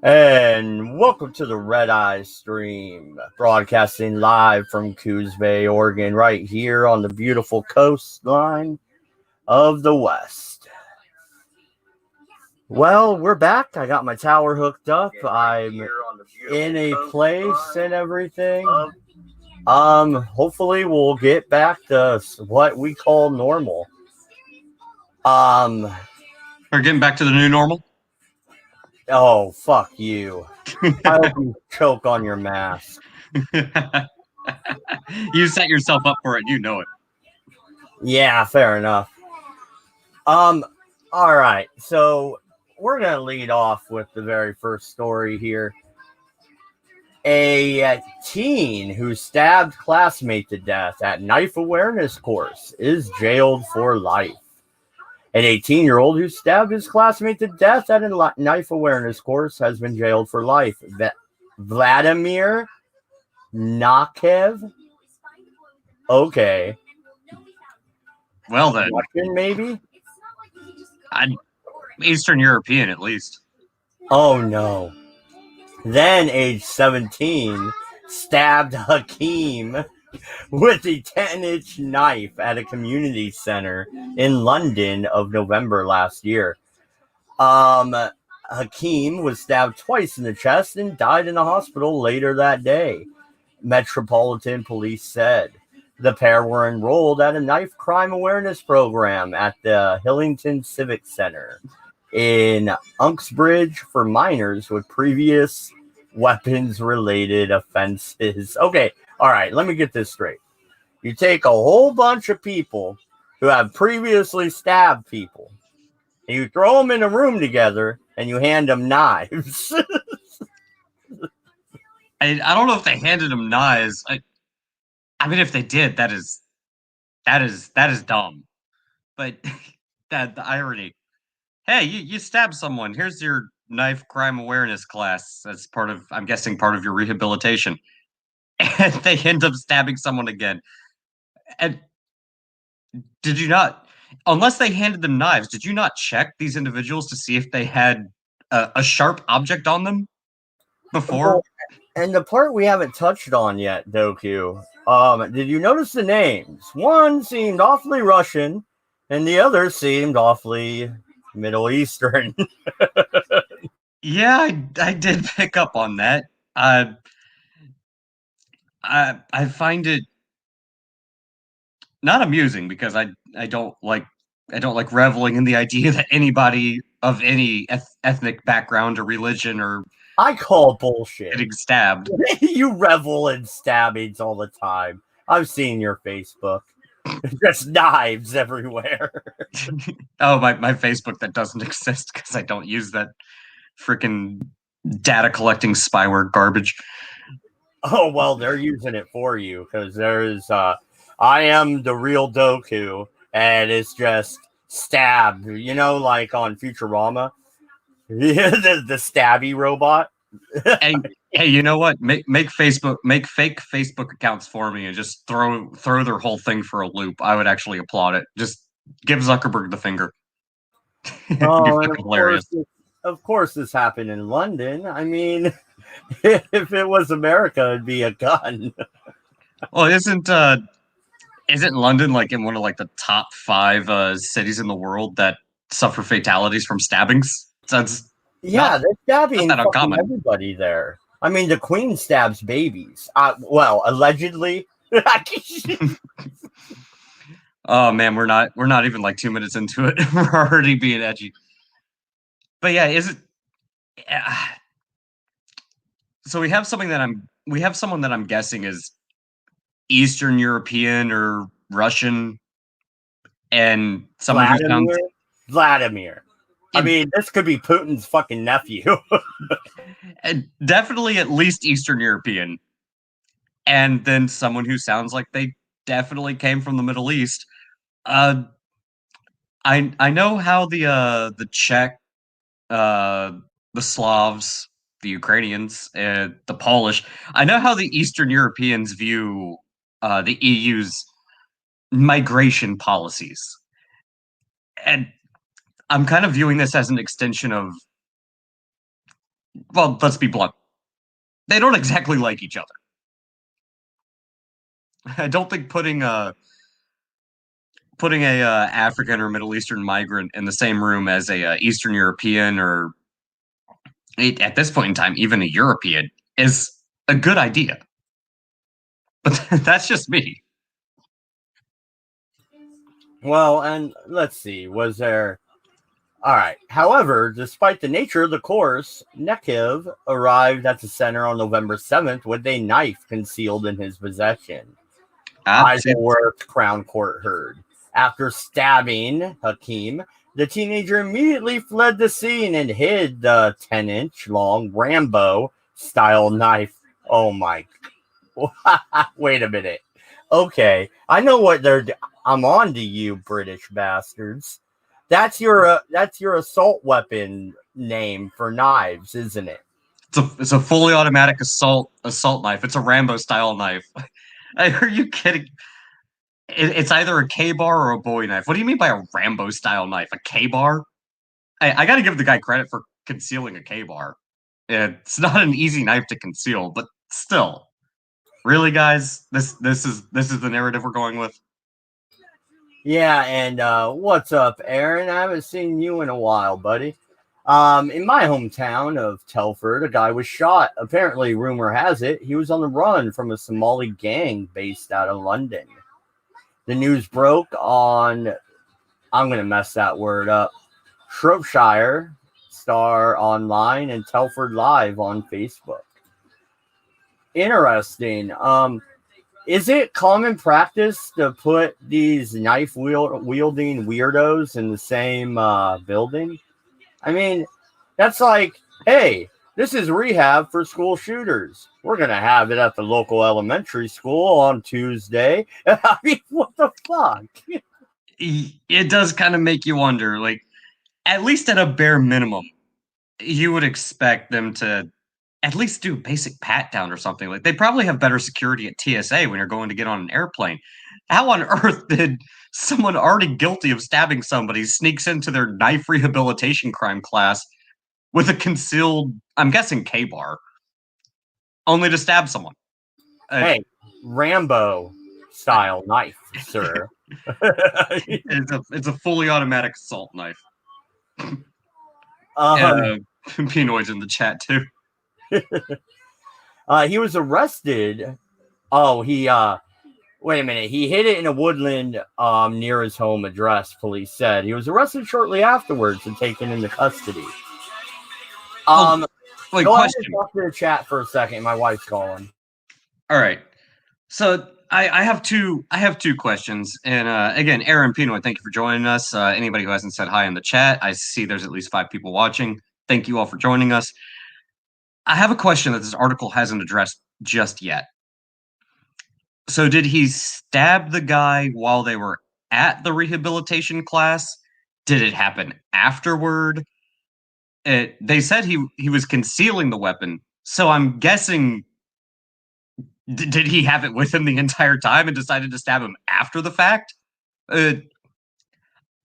And welcome to the Redeye stream, broadcasting live from Coos Bay, Oregon, right here on the beautiful coastline of the West. Well, we're back. I got my tower hooked up. I'm in a place and everything. Hopefully we'll get back to what we call normal. We're getting back to the new normal. Oh, fuck you. I hope you choke on your mask. You set yourself up for it. You know it. Yeah, fair enough. All right. So we're going to lead off with the very first story here. A teen who stabbed classmate to death at knife awareness course is jailed for life. An 18-year-old who stabbed his classmate to death at a knife awareness course has been jailed for life. Vladimir Nakev? Okay. Well then. Russian, maybe? Eastern European, at least. Oh, no. Then, age 17, stabbed Hakeem with a 10-inch knife at a community center in London of November last year. Hakeem was stabbed twice in the chest and died in a hospital later that day, Metropolitan Police said. The pair were enrolled at a knife crime awareness program at the Hillington Civic Center in Uxbridge for minors with previous weapons-related offenses. Okay, all right, let me get this straight. You take a whole bunch of people who have previously stabbed people, and you throw them in a room together, and you hand them knives. I don't know if they handed them knives. I mean, if they did, that is dumb. But the irony. Hey, you stabbed someone. Here's your knife crime awareness class as part of, I'm guessing, part of your rehabilitation. And they end up stabbing someone again. And did you not, unless they handed them knives, did you not check these individuals to see if they had a sharp object on them before? Well, and the part we haven't touched on yet, Doku, did you notice the names? One seemed awfully Russian, and the other seemed awfully Middle Eastern. Yeah, I did pick up on that. I find it not amusing because I don't like reveling in the idea that anybody of any ethnic background or religion or I call bullshit. getting stabbed. You revel in stabbings all the time. I've seen your Facebook. Just knives everywhere. Oh, my Facebook that doesn't exist because I don't use that freaking data collecting spyware garbage. Oh, well, they're using it for you because there's I am the real Doku, and it's just stab, like on Futurama. the stabby robot. Hey, you know what? Make fake Facebook accounts for me and just throw their whole thing for a loop. I would actually applaud it. Just give Zuckerberg the finger. Oh, and of course, this happened in London. I mean, if it was America, it'd be a gun. Well, isn't London like in one of like the top 5 cities in the world that suffer fatalities from stabbings? That's they're stabbing not uncommon. Everybody there. I mean, the Queen stabs babies. Well, allegedly. Oh man, we're not even like 2 minutes into it. We're already being edgy. But yeah, is it? So we have someone that I'm guessing is Eastern European or Russian, and someone who sounds Vladimir. I mean, this could be Putin's fucking nephew. Definitely at least Eastern European, and then someone who sounds like they definitely came from the Middle East. I know how the Czech, the Slavs, the Ukrainians, the Polish. I know how the Eastern Europeans view the EU's migration policies, and I'm kind of viewing this as an extension of well, let's be blunt. They don't exactly like each other. I don't think putting a African or Middle Eastern migrant in the same room as a Eastern European or at this point in time even a European is a good idea. But that's just me. Well, and let's see, was there. All right. However, despite the nature of the course, Nekiv arrived at the center on November 7th with a knife concealed in his possession. See, Isleworth Crown Court heard. After stabbing Hakim, the teenager immediately fled the scene and hid the 10-inch long Rambo style knife. Oh my. Wait a minute. Okay. I know what they're. I'm on to you, British bastards. That's your assault weapon name for knives, isn't it? it's a fully automatic assault knife. It's a Rambo style knife. Are you kidding? It's either a K-bar or a Bowie knife. What do you mean by a Rambo style knife? A K-bar? I got to give the guy credit for concealing a K-bar. It's not an easy knife to conceal, but still, really, guys, this is the narrative we're going with. Yeah, and what's up, Aaron? I haven't seen you in a while, buddy. In my hometown of Telford, a guy was shot. Apparently, rumor has it, he was on the run from a Somali gang based out of London. The news broke on, I'm going to mess that word up, Shropshire Star Online and Telford Live on Facebook. Interesting. Is it common practice to put these knife wielding weirdos in the same building? I mean, that's like, hey, this is rehab for school shooters. We're going to have it at the local elementary school on Tuesday. I mean, what the fuck? It does kind of make you wonder, like, at least at a bare minimum, you would expect them to at least do basic pat down or something. Like, they probably have better security at TSA when you're going to get on an airplane. How on earth did someone already guilty of stabbing somebody sneaks into their knife rehabilitation crime class with a concealed, I'm guessing, K-bar, only to stab someone? Hey, Rambo style knife, sir. It's a fully automatic assault knife. Pinoy's in the chat too. He was arrested. Oh, wait a minute. He hid it in a woodland near his home address, police said. He was arrested shortly afterwards and taken into custody. Wait, go question. ahead and talk to the chat for a second. My wife's calling. All right. So I have two questions. And again, Aaron Pinoy, thank you for joining us. Anybody who hasn't said hi in the chat, I see there's at least 5 people watching. Thank you all for joining us. I have a question that this article hasn't addressed just yet. So did he stab the guy while they were at the rehabilitation class? Did it happen afterward? They said he was concealing the weapon. So I'm guessing, did he have it with him the entire time and decided to stab him after the fact? I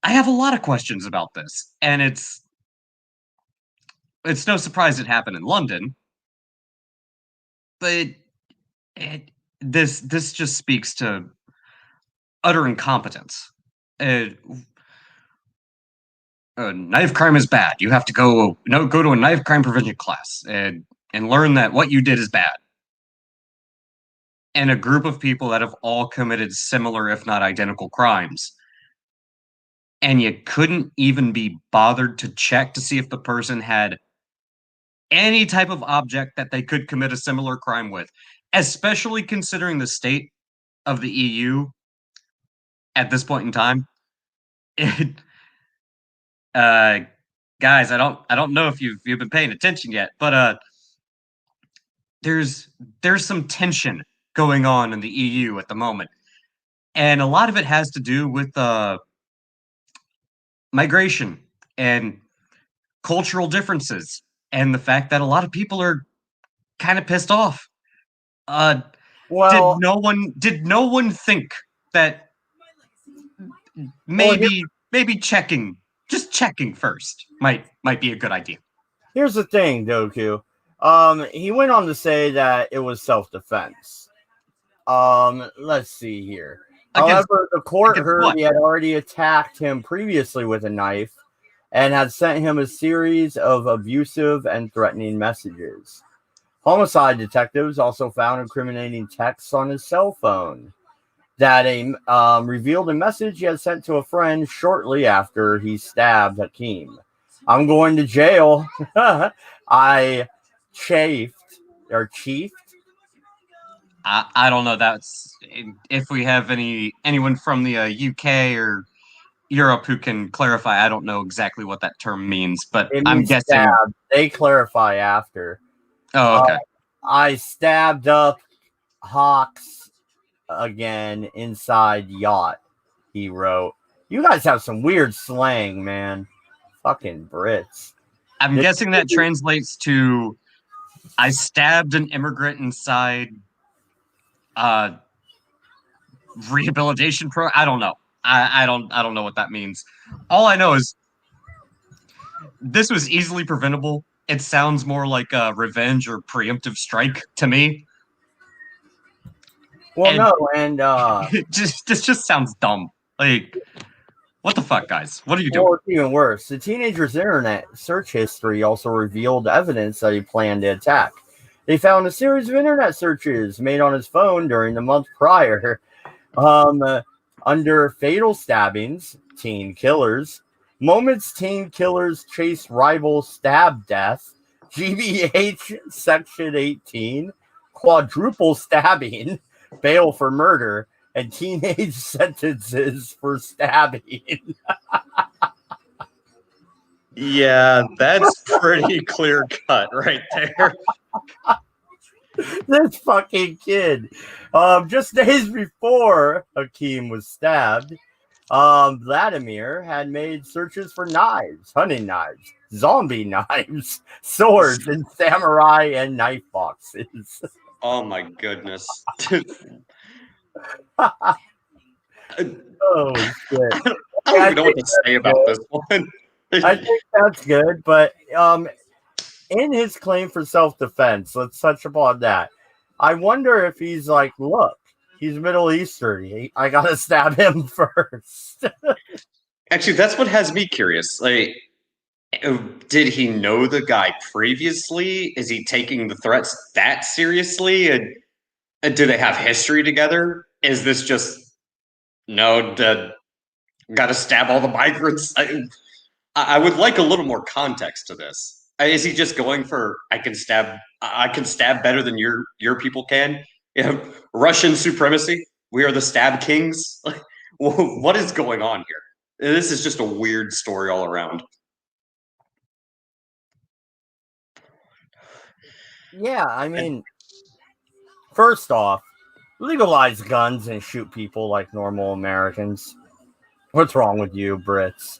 have a lot of questions about this, and it's no surprise it happened in London, but this just speaks to utter incompetence. Knife crime is bad. You have to go to a knife crime prevention class and learn that what you did is bad. And a group of people that have all committed similar, if not identical, crimes. And you couldn't even be bothered to check to see if the person had any type of object that they could commit a similar crime with, especially considering the state of the EU at this point in time. Guys, I don't know if you've been paying attention yet, but there's some tension going on in the EU at the moment, and a lot of it has to do with migration and cultural differences, and the fact that a lot of people are kind of pissed off. Well, did no one think that maybe checking first might be a good idea? Here's the thing, Doku. He went on to say that it was self-defense. Let's see here. Against However, the court against heard what? he had already attacked him previously with a knife and had sent him a series of abusive and threatening messages. Homicide detectives also found incriminating texts on his cell phone that revealed a message he had sent to a friend shortly after he stabbed Hakeem. I'm going to jail. I chafed or chiefed. I don't know. That's if we have anyone from the UK or Europe who can clarify. I don't know exactly what that term means, but It I'm means guessing. stabbed. They clarify after. Oh, Uh, okay. I stabbed up Hawks again inside yacht. He wrote. You guys have some weird slang, man. Fucking Brits. I'm guessing that translates to I stabbed an immigrant inside rehabilitation pro. I don't know. I don't know what that means. All I know is this was easily preventable. It sounds more like a revenge or preemptive strike to me. Well, And no, and this just sounds dumb. Like, what the fuck, guys? What are you doing? or it's even worse. The teenager's internet search history also revealed evidence that he planned to attack. They found a series of internet searches made on his phone during the month prior, under fatal stabbings, teen killers, moments teen killers chase rival stab death, GBH Section 18, quadruple stabbing, bail for murder, and teenage sentences for stabbing. Yeah, that's pretty clear cut right there. This fucking kid. Just days before Hakeem was stabbed, Vladimir had made searches for knives, hunting knives, zombie knives, swords, and samurai and knife boxes. Oh my goodness. Oh shit! I don't even know what to say about this one. I think that's good, but in his claim for self-defense, let's touch upon that. I wonder if he's like, look, he's Middle Eastern. I gotta stab him first. Actually, that's what has me curious. Like, did he know the guy previously? Is he taking the threats that seriously? And do they have history together? Is this just no? Got to stab all the migrants? I would like a little more context to this. Is he just going for I can stab better than your people can? You know, Russian supremacy. We are the stab kings. Like, what is going on here? This is just a weird story all around. Yeah, I mean, first off, legalize guns and shoot people like normal Americans. What's wrong with you, Brits?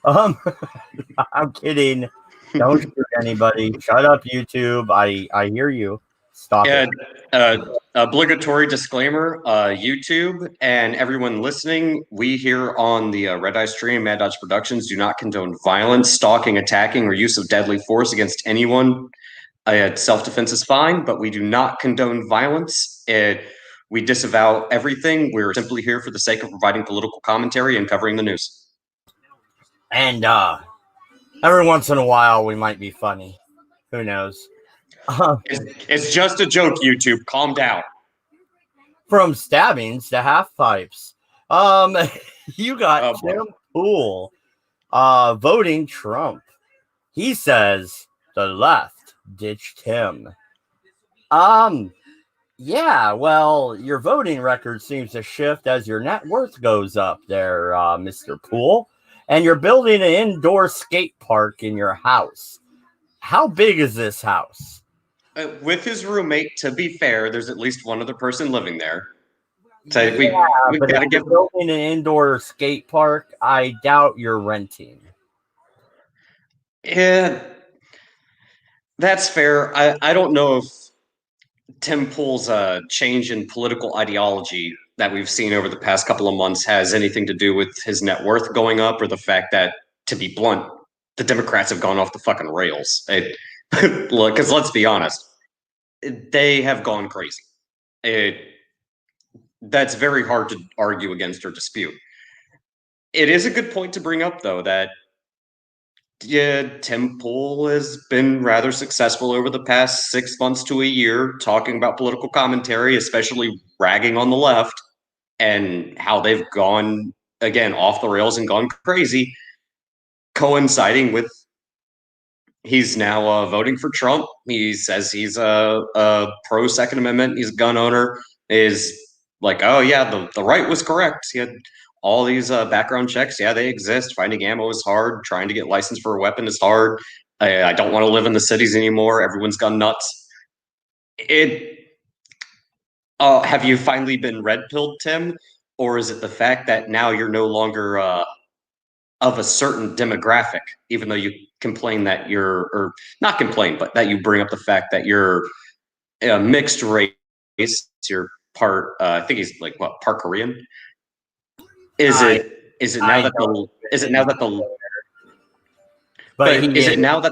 I'm kidding. Don't shoot anybody. Shut up, YouTube. I hear you. Stop it. Obligatory disclaimer, YouTube and everyone listening, we here on the Redeye stream, Mad Dodge Productions, do not condone violence, stalking, attacking, or use of deadly force against anyone. Self-defense is fine, but we do not condone violence. We disavow everything. We're simply here for the sake of providing political commentary and covering the news. And every once in a while, we might be funny. Who knows? It's just a joke, YouTube. Calm down. From stabbings to half pipes. You got Tim Pool voting Trump. He says the left ditched him. Yeah, well, your voting record seems to shift as your net worth goes up there, Mr. Pool. And you're building an indoor skate park in your house. How big is this house? With his roommate, to be fair, there's at least one other person living there. So yeah, we but gotta if you're building an indoor skate park, I doubt you're renting. Yeah, that's fair. I don't know if Tim Pool's change in political ideology that we've seen over the past couple of months has anything to do with his net worth going up or the fact that, to be blunt, the Democrats have gone off the fucking rails. Look, because let's be honest, they have gone crazy. That's very hard to argue against or dispute. It is a good point to bring up, though, that Tim Pool has been rather successful over the past 6 months to a year talking about political commentary, especially ragging on the left and how they've gone, again, off the rails and gone crazy, coinciding with he's now voting for Trump. He says he's a pro Second Amendment. He's a gun owner. Is like, oh yeah, the right was correct. He had all these background checks. Yeah, they exist. Finding ammo is hard. Trying to get license for a weapon is hard. I don't want to live in the cities anymore. Everyone's gone nuts. Have you finally been red pilled, Tim? Or is it the fact that now you're no longer of a certain demographic, even though you complain that you're, or not complain, but that you bring up the fact that you're a mixed race, you're part, I think he's like what, part Korean? Is it now that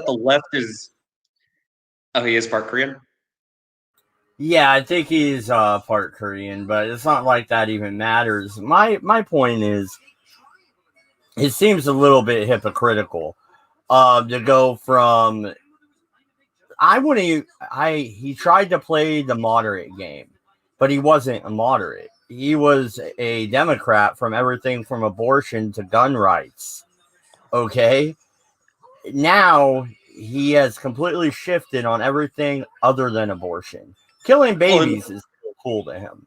the left is, oh, he is part Korean? Yeah, I think he's part Korean, but it's not like that even matters. My point is, it seems a little bit hypocritical to go from he tried to play the moderate game, but he wasn't a moderate. He was a Democrat from everything from abortion to gun rights. Okay? Now he has completely shifted on everything other than abortion. Killing babies is still cool to him.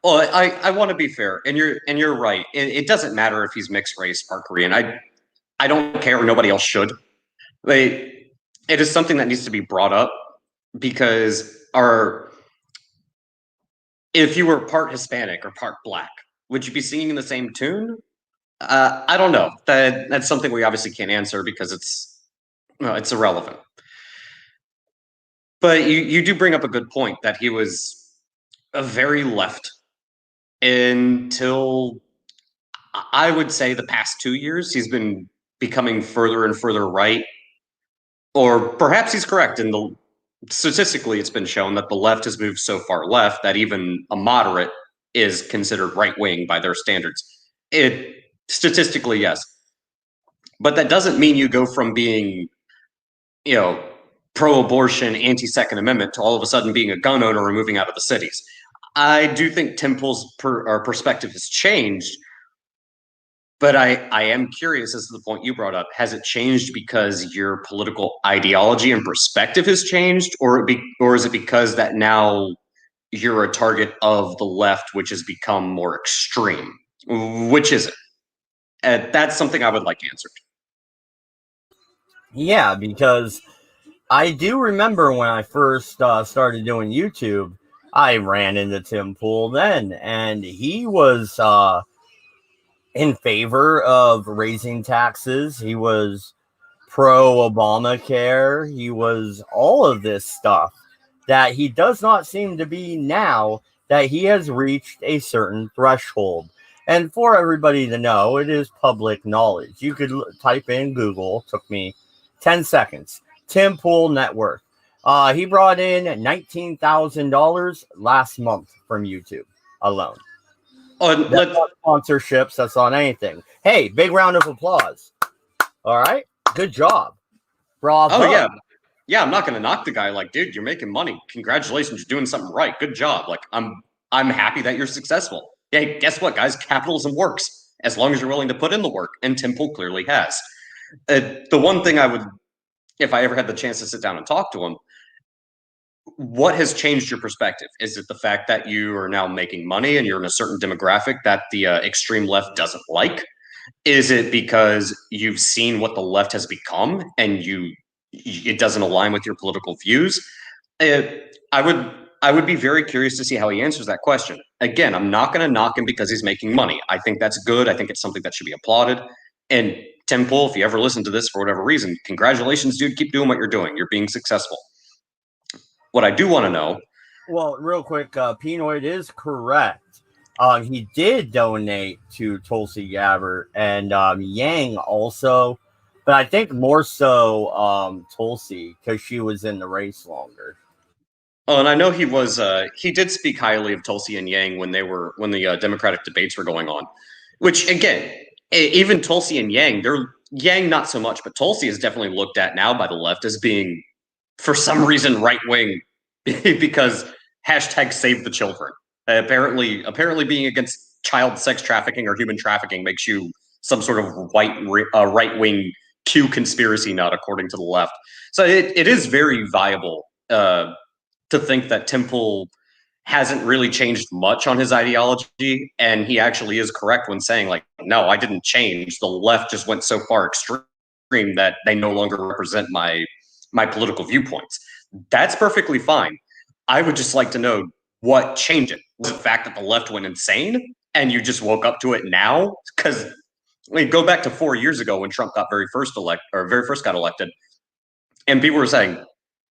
Well, I want to be fair, and you're right. It doesn't matter if he's mixed race, part Korean. I don't care. Nobody else should. It is something that needs to be brought up because if you were part Hispanic or part Black, would you be singing the same tune? I don't know. That's something we obviously can't answer because it's irrelevant. But you do bring up a good point that he was a very left until I would say the past 2 years. He's been becoming further and further right, or perhaps he's correct. And statistically, it's been shown that the left has moved so far left that even a moderate is considered right wing by their standards. Statistically, yes, but that doesn't mean you go from being, pro-abortion, anti-Second Amendment to all of a sudden being a gun owner and moving out of the cities. I do think Tim Pool's perspective has changed, but I am curious as to the point you brought up. Has it changed because your political ideology and perspective has changed, or is it because that now you're a target of the left, which has become more extreme? Which is it? That's something I would like answered. Yeah, because I do remember when I first started doing YouTube, I ran into Tim Pool then, and he was in favor of raising taxes. He was pro Obamacare. He was all of this stuff that he does not seem to be now, that he has reached a certain threshold. And for everybody to know, it is public knowledge. You could type in Google, took me 10 seconds, Tim Pool net worth. He brought in $19,000 last month from YouTube alone. That's not sponsorships. That's not anything. Hey, big round of applause. All right. Good job. Bravo. Oh, yeah. Yeah, I'm not going to knock the guy. Like, dude, you're making money. Congratulations. You're doing something right. Good job. Like, I'm happy that you're successful. Hey, guess what, guys? Capitalism works as long as you're willing to put in the work. And Tim Pool clearly has. The one thing I would, if I ever had the chance to sit down and talk to him, what has changed your perspective? Is it the fact that you are now making money and you're in a certain demographic that the extreme left doesn't like? Is it because you've seen what the left has become and it doesn't align with your political views? I would be very curious to see how he answers that question. Again, I'm not going to knock him because he's making money. I think that's good. I think it's something that should be applauded. And Tim Pool, if you ever listen to this for whatever reason, congratulations, dude. Keep doing what you're doing. You're being successful. What I do want to know. Well, real quick, Pinoid is correct. He did donate to Tulsi Gabbard, and Yang also but I think more so Tulsi because she was in the race longer. Oh, and I know he did speak highly of Tulsi and Yang when the Democratic debates were going on, which again, even Tulsi and Yang, they're Yang not so much, but Tulsi is definitely looked at now by the left as being, for some reason, right wing because hashtag save the children. Apparently, being against child sex trafficking or human trafficking makes you some sort of right wing Q conspiracy nut, according to the left. So it is very viable to think that Temple hasn't really changed much on his ideology, and he actually is correct when saying, like, no, I didn't change. The left just went so far extreme that they no longer represent my political viewpoints. That's perfectly fine. I would just like to know what changed it. Was it the fact that the left went insane and you just woke up to it now? Because go back to 4 years ago when Trump got very first got elected, and people were saying,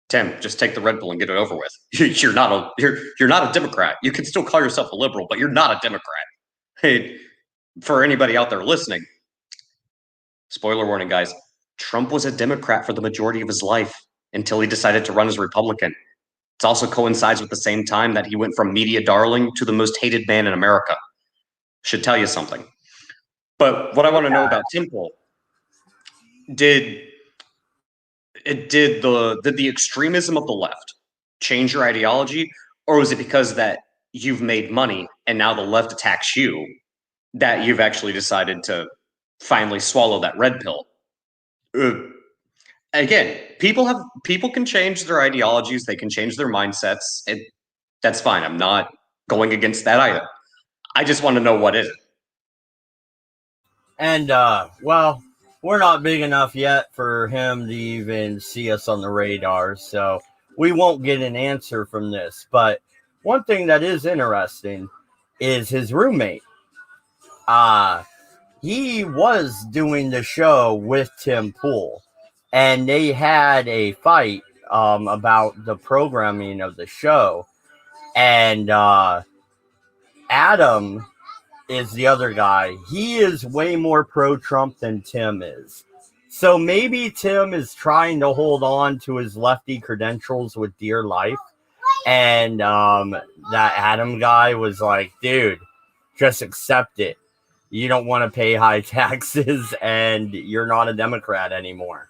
Tim, just take the red pill and get it over with. You're not a Democrat. You can still call yourself a liberal, but you're not a Democrat. Hey, for anybody out there listening, spoiler warning, guys, Trump was a Democrat for the majority of his life until he decided to run as a Republican. It also coincides with the same time that he went from media darling to the most hated man in America. Should tell you something. But what I want to know about Temple, did the extremism of the left change your ideology, or was it because that you've made money and now the left attacks you that you've actually decided to finally swallow that red pill? Again, people can change their ideologies, they can change their mindsets. That's fine. I'm not going against that either. I just want to know what is it. And well, we're not big enough yet for him to even see us on the radar, so we won't get an answer from this. But one thing that is interesting is his roommate. He was doing the show with Tim Pool, and they had a fight about the programming of the show. And Adam is the other guy. He is way more pro-Trump than Tim is. So maybe Tim is trying to hold on to his lefty credentials with dear life. And that Adam guy was like, dude, just accept it. You don't want to pay high taxes and you're not a Democrat anymore.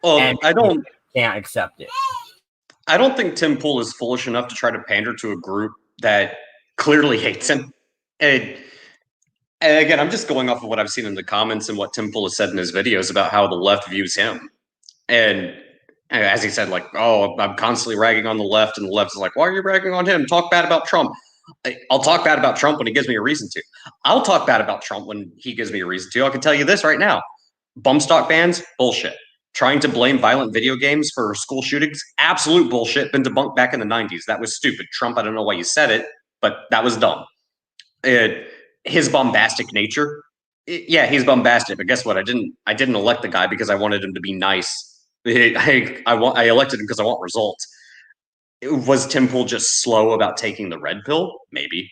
And I don't can't accept it. I don't think Tim Pool is foolish enough to try to pander to a group that clearly hates him. And again, I'm just going off of what I've seen in the comments and what Tim Pool has said in his videos about how the left views him. And as he said, like, oh, I'm constantly ragging on the left, and the left is like, why are you ragging on him? Talk bad about Trump. I'll talk bad about Trump when he gives me a reason to. I'll talk bad about Trump when he gives me a reason to. I can tell you this right now. Bump stock bans, bullshit. Trying to blame violent video games for school shootings, absolute bullshit. Been debunked back in the 90s. That was stupid. Trump, I don't know why you said it, but that was dumb. His bombastic nature, yeah, he's bombastic. But guess what? I didn't elect the guy because I wanted him to be nice. I elected him because I want results. Was Tim Pool just slow about taking the red pill? Maybe.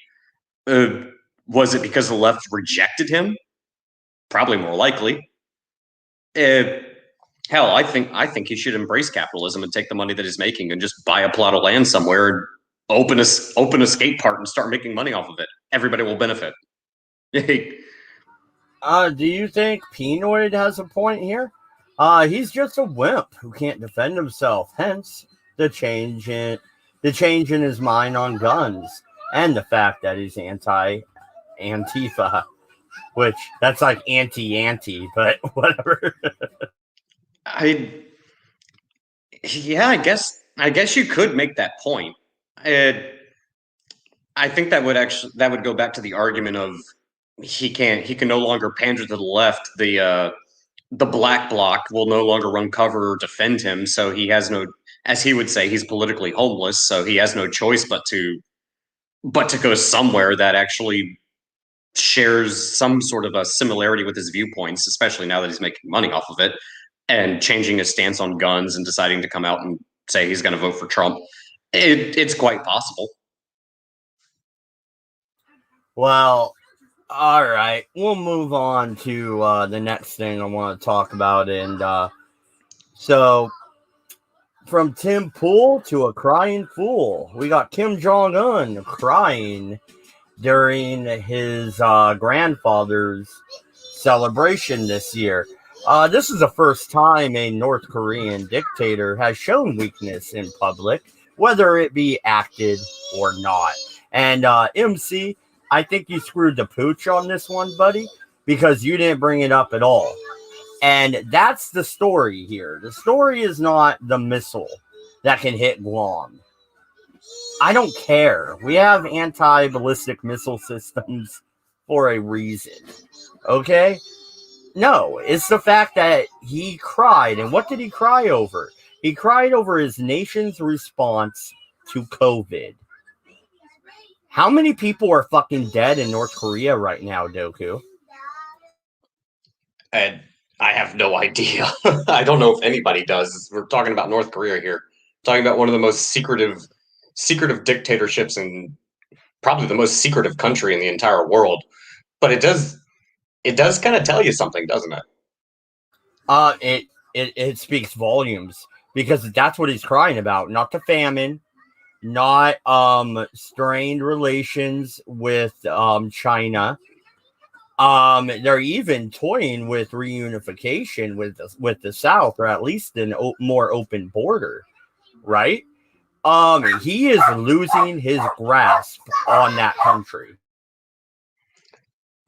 Was it because the left rejected him? Probably more likely. Hell, I think he should embrace capitalism and take the money that he's making and just buy a plot of land somewhere and open a skate park and start making money off of it. Everybody will benefit. Do you think Penoid has a point here? He's just a wimp who can't defend himself. Hence the change in his mind on guns and the fact that he's Antifa, which that's like anti, but whatever. I guess you could make that point. I think that would go back to the argument of he can no longer pander to the left. The black bloc will no longer run cover or defend him, so he has no, as he would say, he's politically homeless, so he has no choice but to go somewhere that actually shares some sort of a similarity with his viewpoints, especially now that he's making money off of it and changing his stance on guns and deciding to come out and say he's going to vote for Trump. It's quite possible. Well, All right, we'll move on to the next thing I want to talk about, and so from Tim Pool to a crying fool, we got Kim Jong Un crying during his grandfather's celebration this year. This is the first time a North Korean dictator has shown weakness in public, whether it be acted or not. And MC, I think you screwed the pooch on this one, buddy, because you didn't bring it up at all. And that's the story here. The story is not the missile that can hit Guam. I don't care. We have anti ballistic missile systems for a reason. Okay? No, it's the fact that he cried. And what did he cry over? He cried over his nation's response to COVID. How many people are fucking dead in North Korea right now, Doku? And I have no idea. I don't know if anybody does. We're talking about North Korea here. Talking about one of the most secretive dictatorships and probably the most secretive country in the entire world. But it does kind of tell you something, doesn't it? It speaks volumes because that's what he's crying about, not the famine, not strained relations with China. They're even toying with reunification with the South, or at least an more open border, right? He is losing his grasp on that country.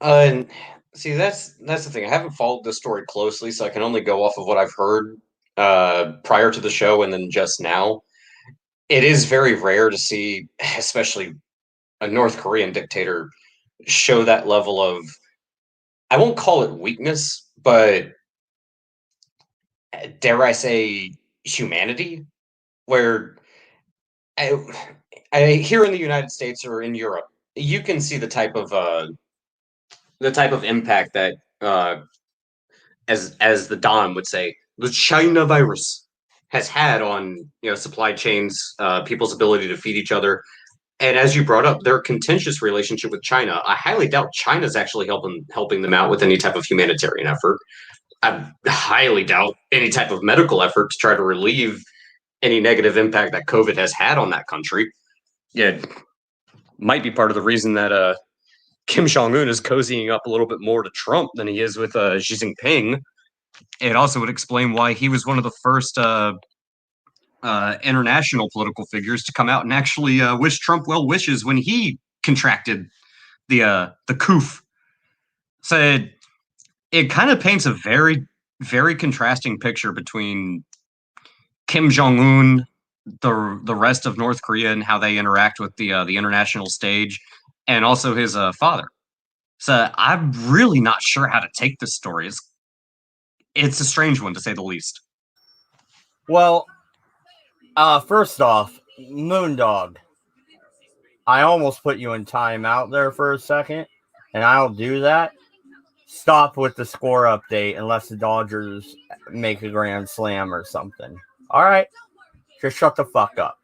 And see, that's the thing. I haven't followed this story closely, so I can only go off of what I've heard prior to the show and then just now. It is very rare to see, especially a North Korean dictator, show that level of, I won't call it weakness, but dare I say humanity, where I, here in the United States or in Europe, you can see the type of impact that as the Don would say, the China virus has had on supply chains, people's ability to feed each other. And as you brought up, their contentious relationship with China, I highly doubt China's actually helping them out with any type of humanitarian effort. I highly doubt any type of medical effort to try to relieve any negative impact that COVID has had on that country. Yeah, it might be part of the reason that Kim Jong Un is cozying up a little bit more to Trump than he is with Xi Jinping. It also would explain why he was one of the first international political figures to come out and actually wish Trump well wishes when he contracted the coof. So it kind of paints a very, very contrasting picture between Kim Jong Un, the rest of North Korea, and how they interact with the international stage, and also his father. So I'm really not sure how to take this story. It's a strange one, to say the least. Well, first off, Moondog, I almost put you in timeout there for a second, and I'll do that. Stop with the score update unless the Dodgers make a grand slam or something. All right, just shut the fuck up.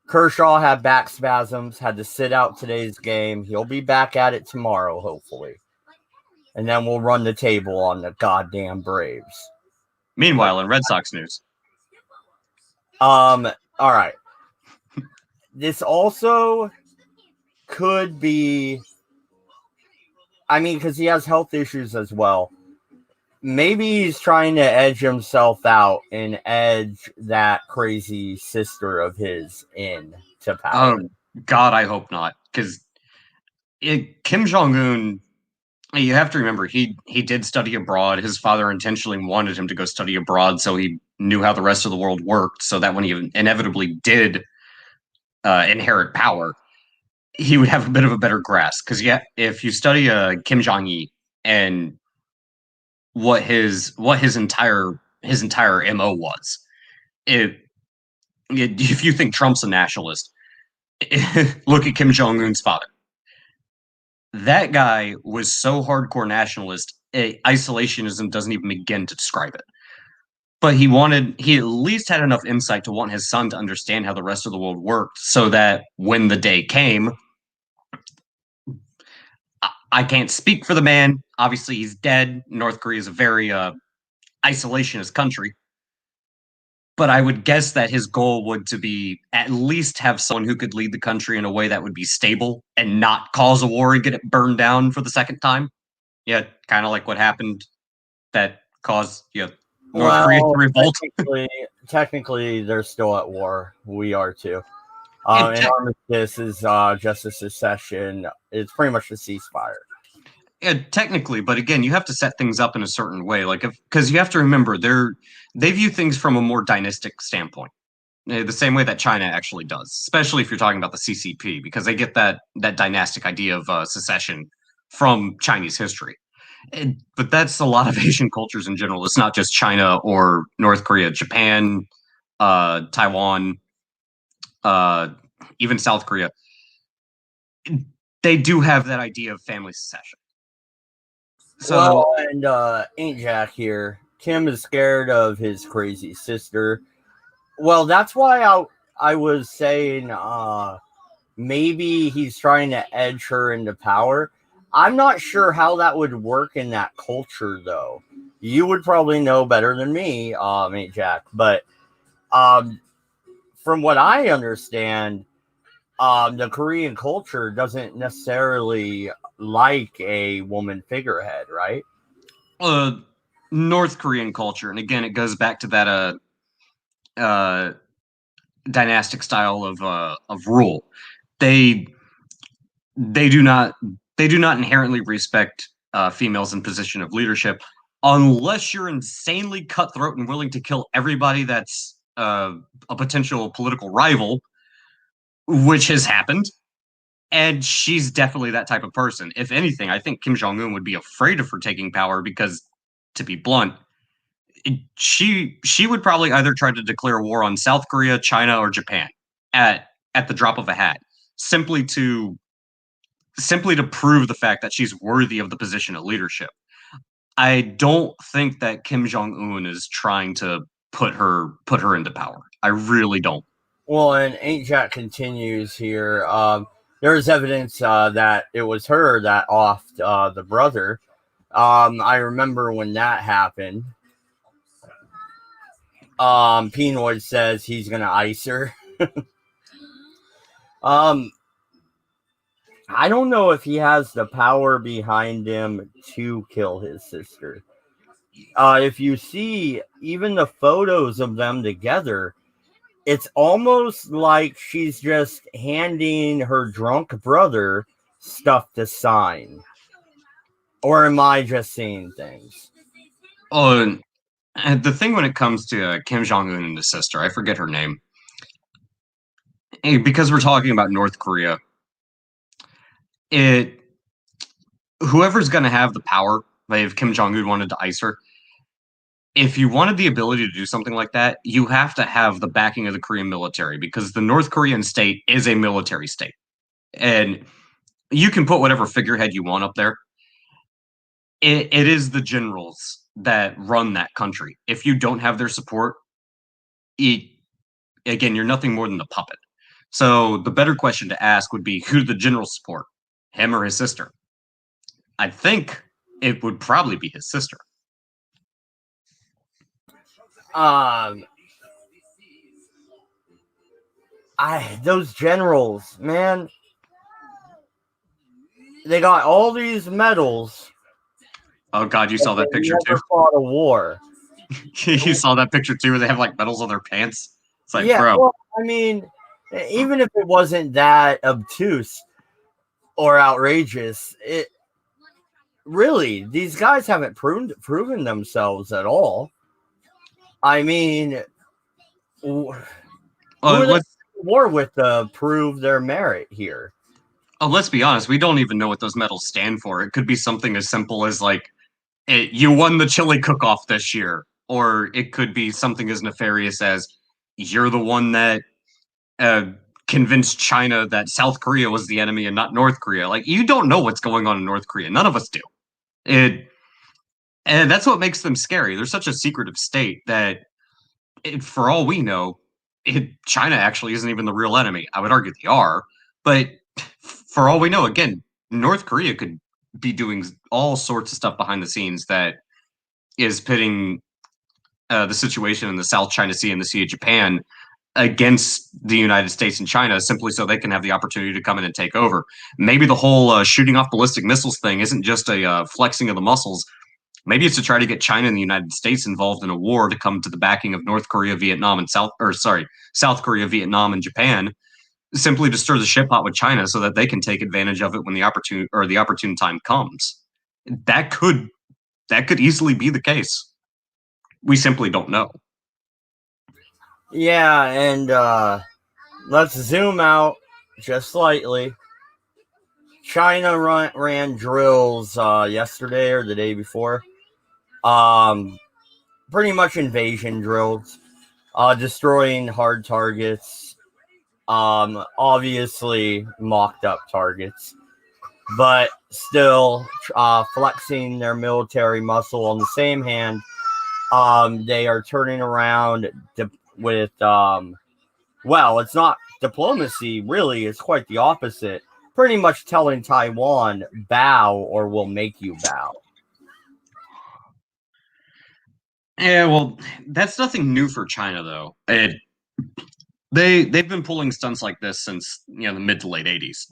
Kershaw had back spasms, had to sit out today's game. He'll be back at it tomorrow, hopefully. And then we'll run the table on the goddamn Braves. Meanwhile, in Red Sox news. All right. This also could be, I mean, because he has health issues as well. Maybe he's trying to edge himself out and edge that crazy sister of his in to power. Oh, God, I hope not. Because Kim Jong-un, you have to remember, he did study abroad. His father intentionally wanted him to go study abroad so he knew how the rest of the world worked, so that when he inevitably did inherit power, he would have a bit of a better grasp. Because if you study Kim Jong-il and what his entire MO was, if you think Trump's a nationalist, look at Kim Jong-un's father. That guy was so hardcore nationalist, isolationism doesn't even begin to describe it. But he at least had enough insight to want his son to understand how the rest of the world worked, so that when the day came, I can't speak for the man. Obviously, he's dead. North Korea is a very isolationist country. But I would guess that his goal would to be at least have someone who could lead the country in a way that would be stable and not cause a war and get it burned down for the second time. Yeah, kind of like what happened that caused North Korea to revolt. Technically, they're still at war. We are too. It and armistice is just a secession. It's pretty much a ceasefire. Technically, but again, you have to set things up in a certain way, like because you have to remember they view things from a more dynastic standpoint, the same way that China actually does, especially if you're talking about the CCP, because they get that dynastic idea of secession from Chinese history. But that's a lot of Asian cultures in general. It's not just China or North Korea, Japan, Taiwan, even South Korea. They do have that idea of family secession. So, and Ain't Jack here. Kim is scared of his crazy sister. Well, that's why I was saying maybe he's trying to edge her into power. I'm not sure how that would work in that culture, though. You would probably know better than me, Ain't Jack. But from what I understand, the Korean culture doesn't necessarily like a woman figurehead, right? North Korean culture, and again, it goes back to that dynastic style of rule. They do not inherently respect females in position of leadership unless you're insanely cutthroat and willing to kill everybody that's a potential political rival, which has happened. And she's definitely that type of person. If anything, I think Kim Jong-un would be afraid of her taking power because, to be blunt, she would probably either try to declare war on South Korea, China, or Japan at the drop of a hat, simply to prove the fact that she's worthy of the position of leadership. I don't think that Kim Jong-un is trying to put her into power. I really don't. Well, and Ain't Jack continues here. There's evidence that it was her that offed the brother. I remember when that happened. Pinoy says he's gonna ice her. I don't know if he has the power behind him to kill his sister. If you see even the photos of them together, it's almost like she's just handing her drunk brother stuff to sign. Or am I just seeing things? Oh, and the thing when it comes to Kim Jong-un and his sister, I forget her name. Because we're talking about North Korea, whoever's going to have the power, like if Kim Jong-un wanted to ice her, if you wanted the ability to do something like that, you have to have the backing of the Korean military, because the North Korean state is a military state. And you can put whatever figurehead you want up there. It is the generals that run that country. If you don't have their support, again, you're nothing more than the puppet. So the better question to ask would be, who do the generals support, him or his sister? I think it would probably be his sister. Those generals, man, they got all these medals. Oh God, you saw that picture too. Fought a war. You saw that picture too, where they have like medals on their pants. It's like, yeah, bro. Well, I mean, even if it wasn't that obtuse or outrageous, it really, these guys haven't proven themselves at all. I mean, who are they war with to prove their merit here? Oh, let's be honest. We don't even know what those medals stand for. It could be something as simple as like, you won the chili cook-off this year, or it could be something as nefarious as you're the one that convinced China that South Korea was the enemy and not North Korea. Like, you don't know what's going on in North Korea. None of us do. And that's what makes them scary. They're such a secretive state that, for all we know, China actually isn't even the real enemy. I would argue they are, but for all we know, again, North Korea could be doing all sorts of stuff behind the scenes that is pitting the situation in the South China Sea and the Sea of Japan against the United States and China simply so they can have the opportunity to come in and take over. Maybe the whole shooting off ballistic missiles thing isn't just a flexing of the muscles. Maybe it's to try to get China and the United States involved in a war to come to the backing of North Korea, Vietnam, and South Korea, Vietnam, and Japan, simply to stir the shit pot with China so that they can take advantage of it when the opportune time comes. That could easily be the case. We simply don't know. Yeah, and let's zoom out just slightly. China ran drills yesterday or the day before. Pretty much invasion drills, destroying hard targets. Obviously mocked up targets, but still flexing their military muscle. On the same hand, they are turning around with well, it's not diplomacy, really. It's quite the opposite. Pretty much telling Taiwan, bow or we'll make you bow. Yeah, well, that's nothing new for China, though. They've been pulling stunts like this since the mid to late '80s.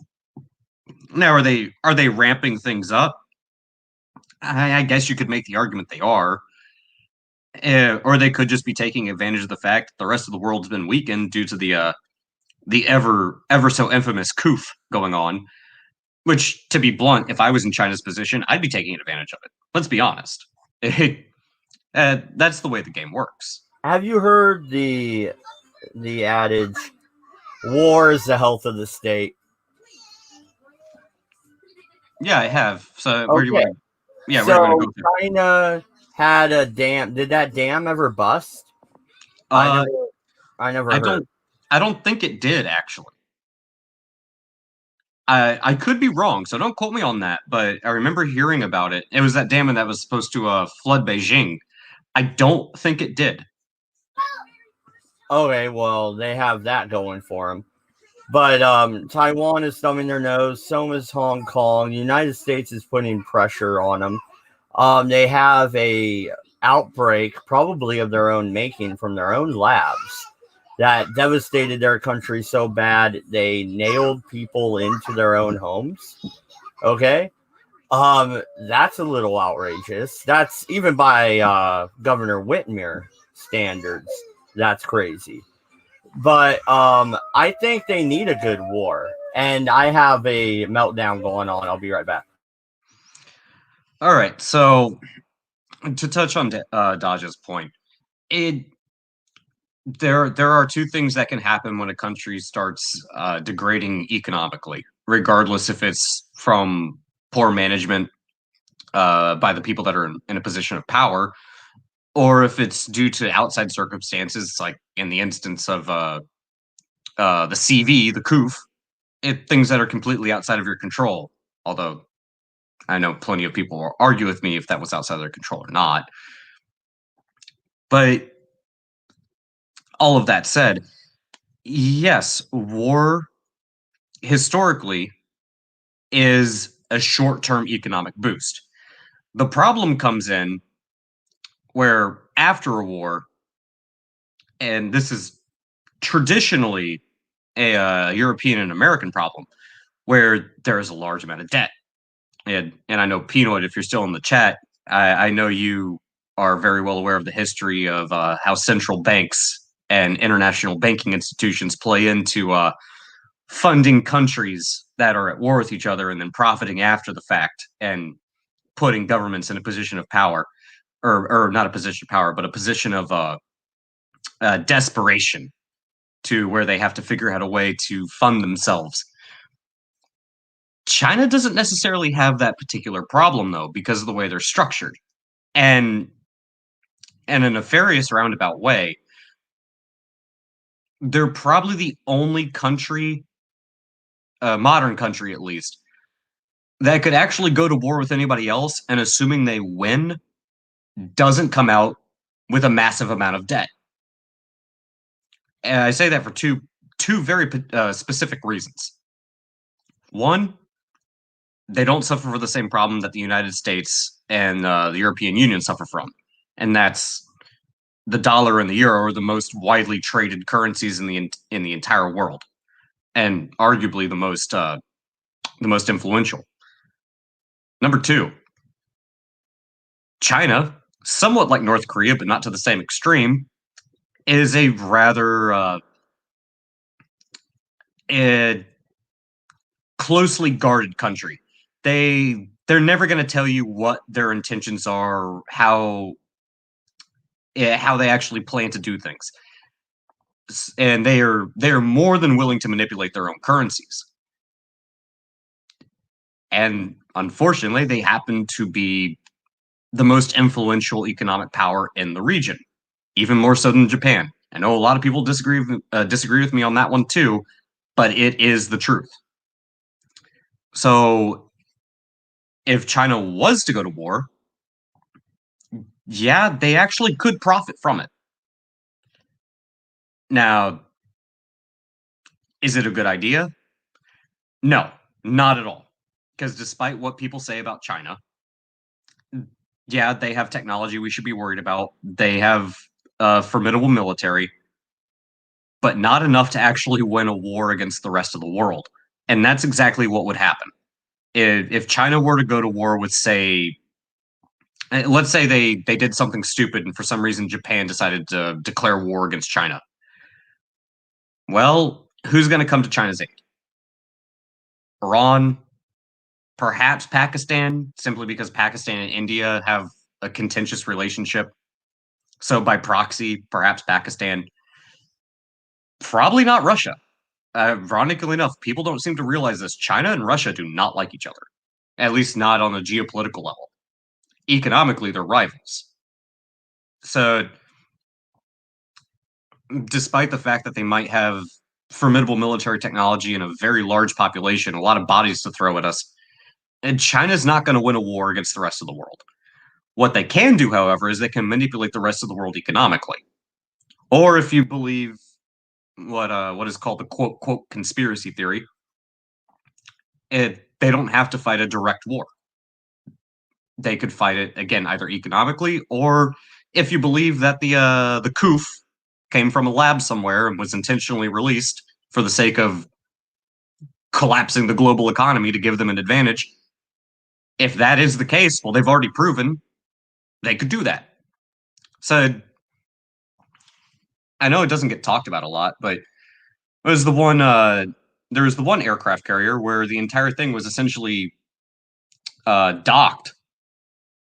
Now, are they ramping things up? I guess you could make the argument they are. Or they could just be taking advantage of the fact that the rest of the world's been weakened due to the ever so infamous coup going on. Which, to be blunt, if I was in China's position, I'd be taking advantage of it. Let's be honest. That's the way the game works. Have you heard the adage, war is the health of the state? Yeah, I have. So where do you want to? Yeah, so where do you want to go? China had a dam. Did that dam ever bust? I never heard. I don't think it did, actually. I could be wrong, so don't quote me on that. But I remember hearing about it. It was that dam that was supposed to flood Beijing. I don't think it did. Okay, well, they have that going for them. But Taiwan is thumbing their nose. So is Hong Kong. The United States is putting pressure on them. They have a outbreak, probably of their own making, from their own labs that devastated their country so bad they nailed people into their own homes. Okay? That's a little outrageous. That's even by Governor Whitmer standards. That's crazy. But I think they need a good war. And I have a meltdown going on. I'll be right back. All right. So to touch on Dodge's point, there are two things that can happen when a country starts degrading economically, regardless if it's from poor management by the people that are in a position of power, or if it's due to outside circumstances, like in the instance of the CV, the coup, things that are completely outside of your control. Although I know plenty of people will argue with me if that was outside of their control or not. But all of that said, yes, war historically is a short-term economic boost. The problem comes in where after a war, and this is traditionally a European and American problem, where there is a large amount of debt. And I know, Pinoid, if you're still in the chat, I know you are very well aware of the history of how central banks and international banking institutions play into funding countries that are at war with each other and then profiting after the fact and putting governments in a position of power, or not a position of power, but a position of desperation, to where they have to figure out a way to fund themselves. China doesn't necessarily have that particular problem, though, because of the way they're structured. And in a nefarious roundabout way, they're probably the only country, modern country at least, that could actually go to war with anybody else, and assuming they win, doesn't come out with a massive amount of debt. And I say that for two very specific reasons. One, they don't suffer from the same problem that the United States and the European Union suffer from, and that's the dollar and the euro are the most widely traded currencies in the entire world, and arguably the most influential. Number two, China, somewhat like North Korea, but not to the same extreme, is a rather closely guarded country. They're never going to tell you what their intentions are, how they actually plan to do things, and they are more than willing to manipulate their own currencies. And unfortunately, they happen to be the most influential economic power in the region, even more so than Japan. I know a lot of people disagree with me on that one too, but it is the truth. So if China was to go to war, yeah, they actually could profit from it. Now, is it a good idea? No, not at all. Because despite what people say about China, yeah, they have technology we should be worried about. They have a formidable military, but not enough to actually win a war against the rest of the world. And that's exactly what would happen. If China were to go to war with, say, let's say they did something stupid and for some reason Japan decided to declare war against China. Well, who's going to come to China's aid? Iran, perhaps Pakistan, simply because Pakistan and India have a contentious relationship. So by proxy, perhaps Pakistan. Probably not Russia. Ironically enough, people don't seem to realize this. China and Russia do not like each other, at least not on a geopolitical level. Economically, they're rivals. So, despite the fact that they might have formidable military technology and a very large population, a lot of bodies to throw at us, and China's not going to win a war against the rest of the world. What they can do, however, is they can manipulate the rest of the world economically. Or if you believe what is called the quote conspiracy theory, they don't have to fight a direct war. They could fight it again either economically, or if you believe that the Koof came from a lab somewhere and was intentionally released for the sake of collapsing the global economy to give them an advantage. If that is the case, well, they've already proven they could do that. So I know it doesn't get talked about a lot, but it was the one there was the one aircraft carrier where the entire thing was essentially docked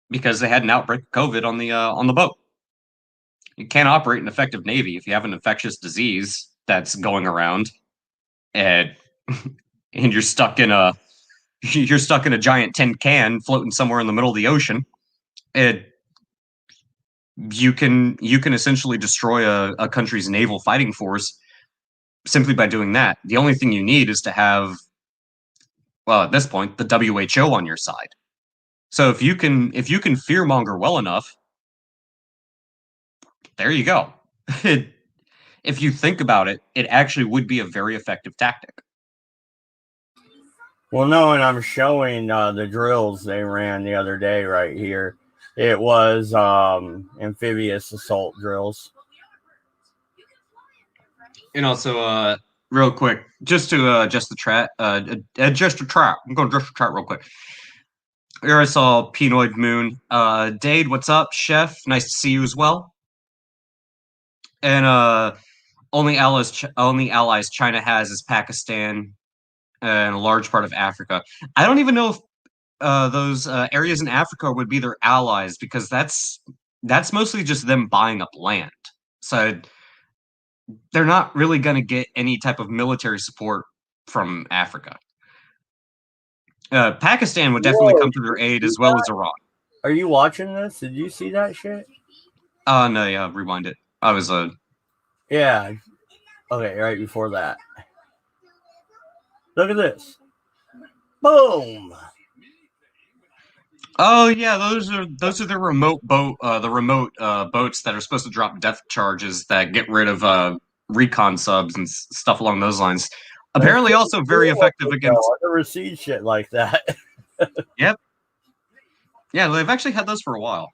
because they had an outbreak of COVID on the boat. You can't operate an effective navy if you have an infectious disease that's going around, and you're stuck in a giant tin can floating somewhere in the middle of the ocean. And you can essentially destroy a country's naval fighting force simply by doing that. The only thing you need is to have, well, at this point, the WHO on your side. So if you can fearmonger well enough, there you go. If you think about it, it actually would be a very effective tactic. Well, no, and I'm showing the drills they ran the other day right here. It was amphibious assault drills. And also, real quick, just to adjust the chat, I'm going to adjust the chat real quick. Here I saw Penoid Moon. Dade, what's up? Chef, nice to see you as well. And only allies China has is Pakistan and a large part of Africa. I don't even know if those areas in Africa would be their allies, because that's mostly just them buying up land. So they're not really going to get any type of military support from Africa. Pakistan would definitely come to their aid, as well as Iran. Are you watching this? Did you see that shit? No, yeah, rewind it. I was Yeah. Okay, right before that. Look at this. Boom. Oh yeah, those are the remote boats that are supposed to drop depth charges that get rid of recon subs and stuff along those lines. Apparently, also very effective against. I've never seen shit like that. Yep. Yeah, they've actually had those for a while.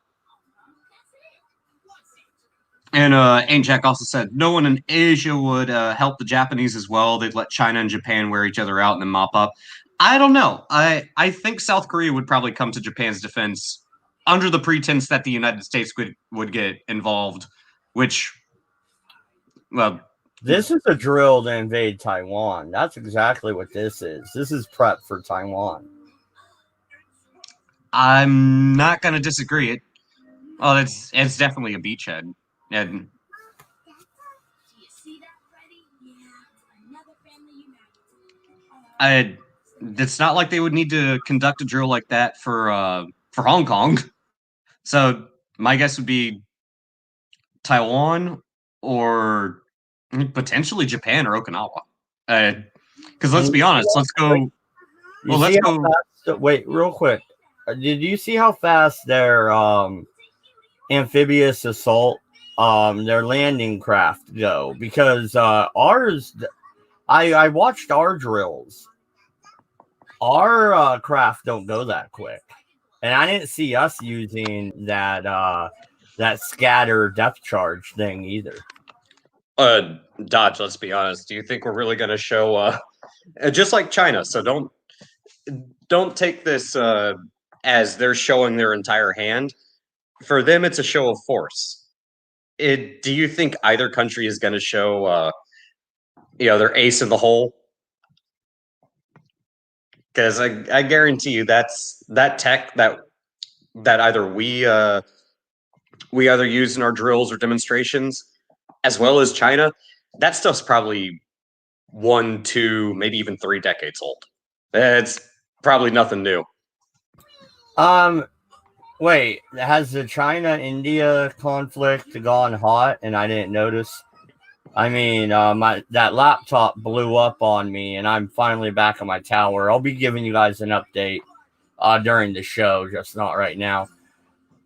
And Aunt Jack also said no one in Asia would help the Japanese as well. They'd let China and Japan wear each other out and then mop up. I don't know. I think South Korea would probably come to Japan's defense under the pretense that the United States would get involved, which, well, This is a drill to invade Taiwan. That's exactly what this is. This is prep for Taiwan. I'm not going to disagree. It's definitely a beachhead. And it's not like they would need to conduct a drill like that for Hong Kong. So my guess would be Taiwan or potentially Japan or Okinawa. Because let's be honest, let's go. Well, let's go. Wait, real quick. Did you see how fast their amphibious assault, their landing craft go? Because ours, I watched our drills. Our craft don't go that quick, and I didn't see us using that scatter depth charge thing either. Dodge, let's be honest. Do you think we're really going to show just like China? So don't take this as they're showing their entire hand. For them, it's a show of force. Do you think either country is going to show their ace in the hole? Because I guarantee you that's that tech that either we either use in our drills or demonstrations, as well as China, that stuff's probably 1, 2, maybe even 3 decades old. It's probably nothing new. Wait, has the China-India conflict gone hot and I didn't notice? I mean, that laptop blew up on me and I'm finally back on my tower. I'll be giving you guys an update during the show, just not right now.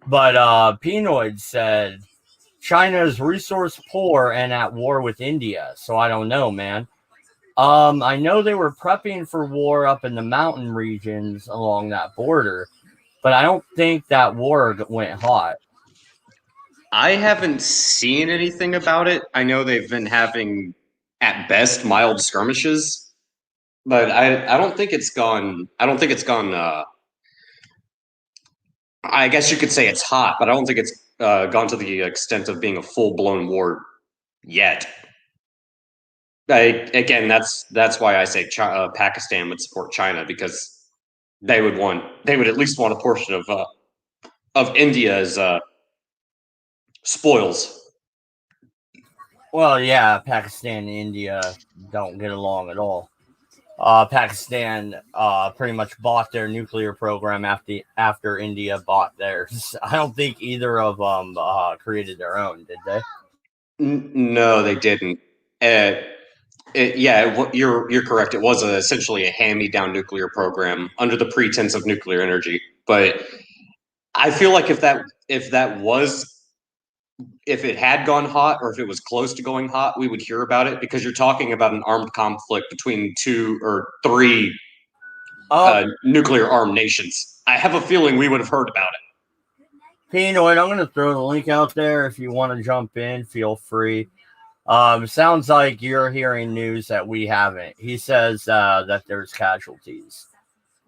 But Pinoid said China is resource poor and at war with India, so I don't know, man. I know they were prepping for war up in the mountain regions along that border, but I don't think that war went hot. I haven't seen anything about it. I know they've been having, at best, mild skirmishes, but I don't think it's gone. I don't think it's gone. I guess you could say it's hot, but I don't think it's gone to the extent of being a full-blown war yet. Again, that's why I say Pakistan would support China, because they would at least want a portion of India's spoils. Well, yeah, Pakistan and India don't get along at all. Pakistan pretty much bought their nuclear program after India bought theirs. I don't think either of them created their own, did they? No, they didn't. You're correct. It was essentially a hand-me-down nuclear program under the pretense of nuclear energy. But I feel like if it had gone hot, or if it was close to going hot, we would hear about it, because you're talking about an armed conflict between 2 or 3 nuclear armed nations. I have a feeling we would have heard about it. Pinoid, I'm going to throw the link out there. If you want to jump in, feel free. Sounds like you're hearing news that we haven't. He says that there's casualties.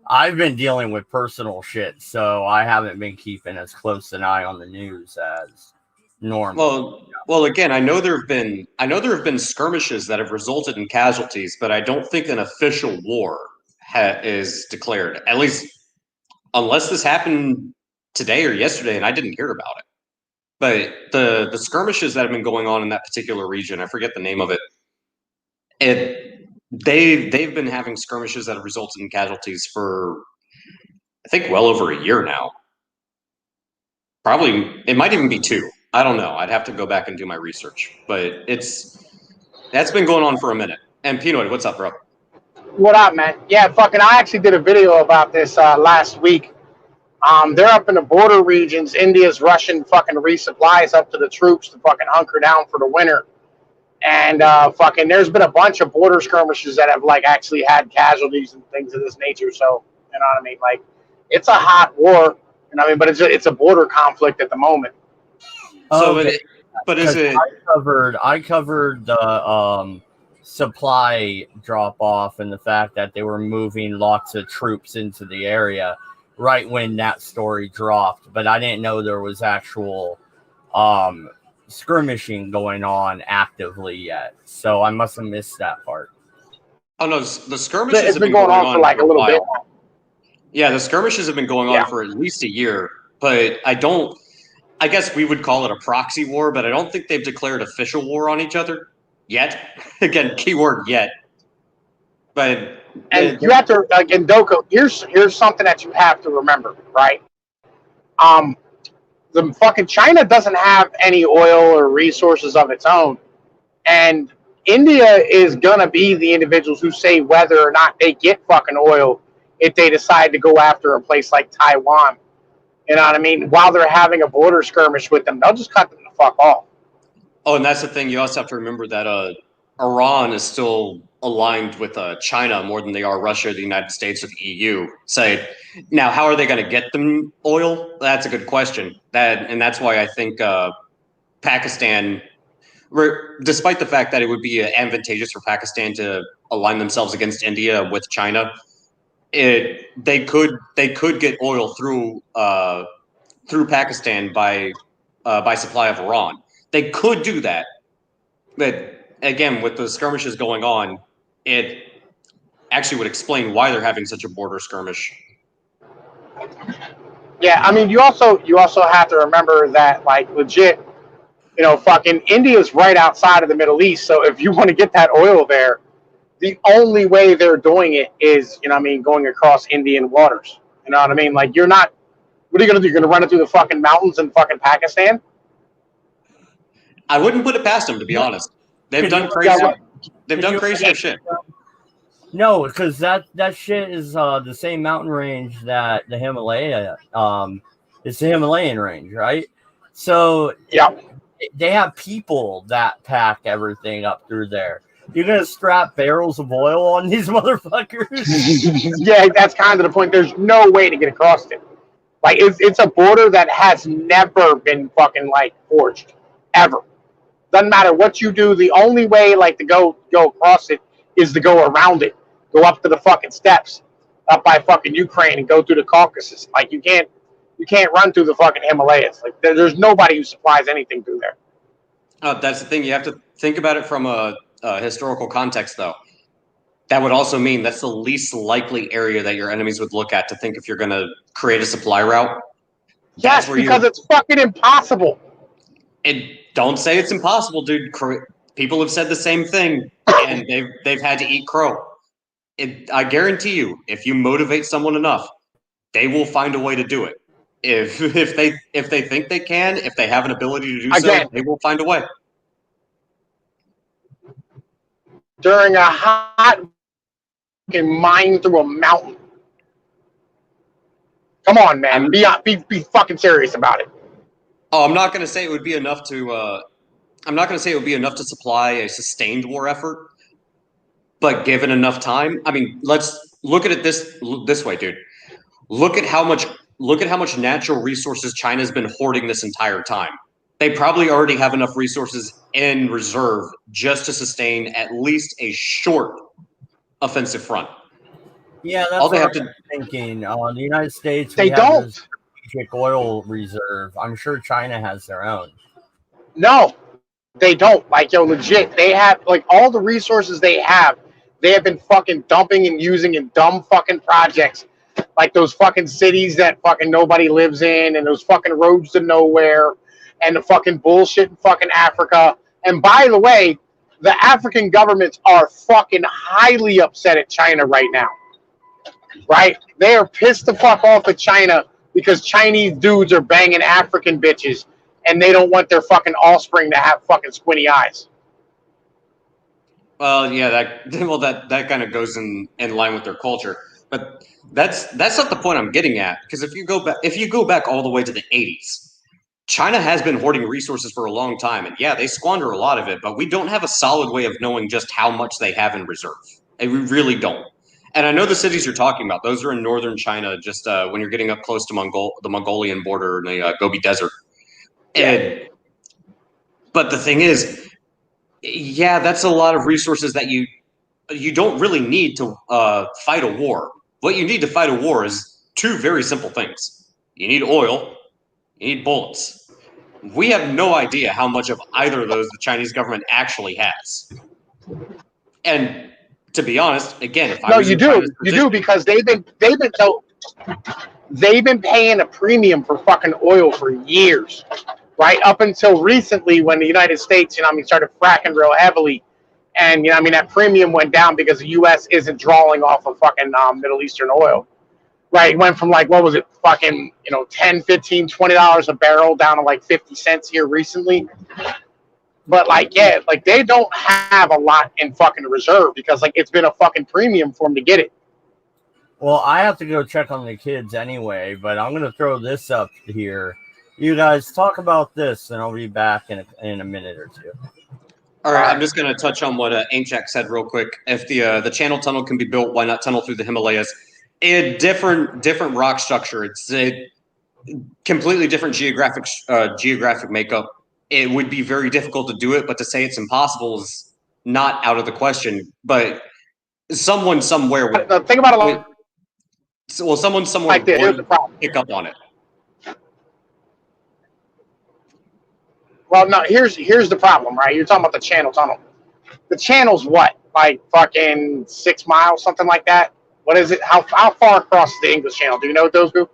I've been dealing with personal shit, so I haven't been keeping as close an eye on the news as normal. Well, again, I know there have been skirmishes that have resulted in casualties, but I don't think an official war is declared. At least, unless this happened today or yesterday, and I didn't hear about it. But the skirmishes that have been going on in that particular region, I forget the name of it. They've been having skirmishes that have resulted in casualties for, I think, well over a year now. Probably, it might even be 2. I don't know. I'd have to go back and do my research. But that's been going on for a minute. And Pinoid, what's up, bro? What up, man? Yeah, I actually did a video about this last week. They're up in the border regions. India's rushing resupplies up to the troops to hunker down for the winter. And there's been a bunch of border skirmishes that have actually had casualties and things of this nature. So, you know what I mean? It's a hot war, and I mean, but it's a border conflict at the moment. So, Okay, but is 'cause it? I covered the supply drop off and the fact that they were moving lots of troops into the area right when that story dropped, but I didn't know there was actual um, skirmishing going on actively yet. So I must have missed that part. Oh no, the skirmishes It's have been been going on for like for a little bit. while. Yeah, the skirmishes have been going on Yeah. for at least a year, but I guess we would call it a proxy war, but I don't think they've declared official war on each other yet. Again, keyword yet. But And you have to like in Doko. Here's something that you have to remember, right? Um, the fucking China doesn't have any oil or resources of its own, and India is gonna be the individuals who say whether or not they get fucking oil if they decide to go after a place like Taiwan. You know what I mean? While they're having a border skirmish with them, they'll just cut them the fuck off. oh, and that's the thing. You also have to remember that Iran is still aligned with China more than they are Russia, the United States, or the EU. Say, now, how are they going to get them oil? That's a good question. And that's why I think Pakistan, despite the fact that it would be advantageous for Pakistan to align themselves against India with China, they could get oil through Pakistan by supply of Iran. They could do that, but again, with the skirmishes going on, it actually would explain why they're having such a border skirmish. Yeah, I mean, you also have to remember that, like, legit, you know, fucking India's right outside of the Middle East. So if you want to get that oil there, the only way they're doing it is, you know what I mean, going across Indian waters. You know what I mean? Like, you're not. What are you gonna do? You're gonna run it through the fucking mountains in fucking Pakistan? I wouldn't put it past them, to be honest. They've done crazier shit. No, because that shit is the same mountain range that the Himalaya it's the Himalayan range, right? So Yeah. they have people that pack everything up through there. You're gonna strap barrels of oil on these motherfuckers? Yeah, that's kind of the point. There's no way to get across it. Like, it's a border that has never been fucking like forged, ever. Doesn't matter what you do. The only way, like, to go across it is to go around it, go up to the fucking steps, up by fucking Ukraine, and go through the Caucasus. Like, you can't run through the fucking Himalayas. Like, there's nobody who supplies anything through there. That's the thing. You have to think about it from a historical context, though. That would also mean that's the least likely area that your enemies would look at to think if you're going to create a supply route. Yes, because it's fucking impossible. Don't say it's impossible, dude. People have said the same thing, and they've had to eat crow. I guarantee you, if you motivate someone enough, they will find a way to do it. If they think they can, if they have an ability to do so, they will find a way. During a hot mine through a mountain. Come on, man. Be fucking serious about it. Oh, I'm not going to say it would be enough to. I'm not going to say it would be enough to supply a sustained war effort, but given enough time, I mean, let's look at it this way, dude. Look at how much natural resources China's been hoarding this entire time. They probably already have enough resources in reserve just to sustain at least a short offensive front. Yeah, that's all they have I'm to thinking. The United States, They we have don't. this strategic oil reserve. I'm sure China has their own. No, they don't. Like, yo, legit, they have, like, all the resources they have been fucking dumping and using in dumb fucking projects. Like those fucking cities that fucking nobody lives in, and those fucking roads to nowhere, and the fucking bullshit in fucking Africa. And by the way, the African governments are fucking highly upset at China right now. Right? They are pissed the fuck off at China because Chinese dudes are banging African bitches, and they don't want their fucking offspring to have fucking squinty eyes. Well, yeah, that kind of goes in line with their culture, but that's not the point I'm getting at. Because if you go back all the way to the 80s, China has been hoarding resources for a long time, and yeah, they squander a lot of it, but we don't have a solid way of knowing just how much they have in reserve. And we really don't. And I know the cities you're talking about; those are in northern China, just when you're getting up close to the Mongolian border, in the Gobi Desert. And but the thing is, yeah, that's a lot of resources that you don't really need to fight a war. What you need to fight a war is two very simple things: you need oil, you need bullets. We have no idea how much of either of those the Chinese government actually has. And to be honest, again, if I was you in do, China's you position, do, because they've been paying a premium for fucking oil for years, right? Up until recently, when the United States, started fracking real heavily, and that premium went down because the U.S. isn't drawing off of fucking Middle Eastern oil. Right, it went from like, what was it, fucking, $10, $15, $20 a barrel down to like 50 cents here recently. But like, yeah, like they don't have a lot in fucking reserve because like it's been a fucking premium for them to get it. Well, I have to go check on the kids anyway, but I'm going to throw this up here. You guys talk about this, and I'll be back in a minute or two. All right, I'm just going to touch on what Ainchak said real quick. If the channel tunnel can be built, why not tunnel through the Himalayas? A different rock structure. It's a completely different geographic makeup. It would be very difficult to do it, but to say it's impossible is not out of the question. But someone somewhere would think about it. Someone somewhere would pick up on it. Well, no, here's the problem, right? You're talking about the channel tunnel. The channel's what, like fucking 6 miles, something like that? What is it? How far across is the English Channel? Do you know what those do?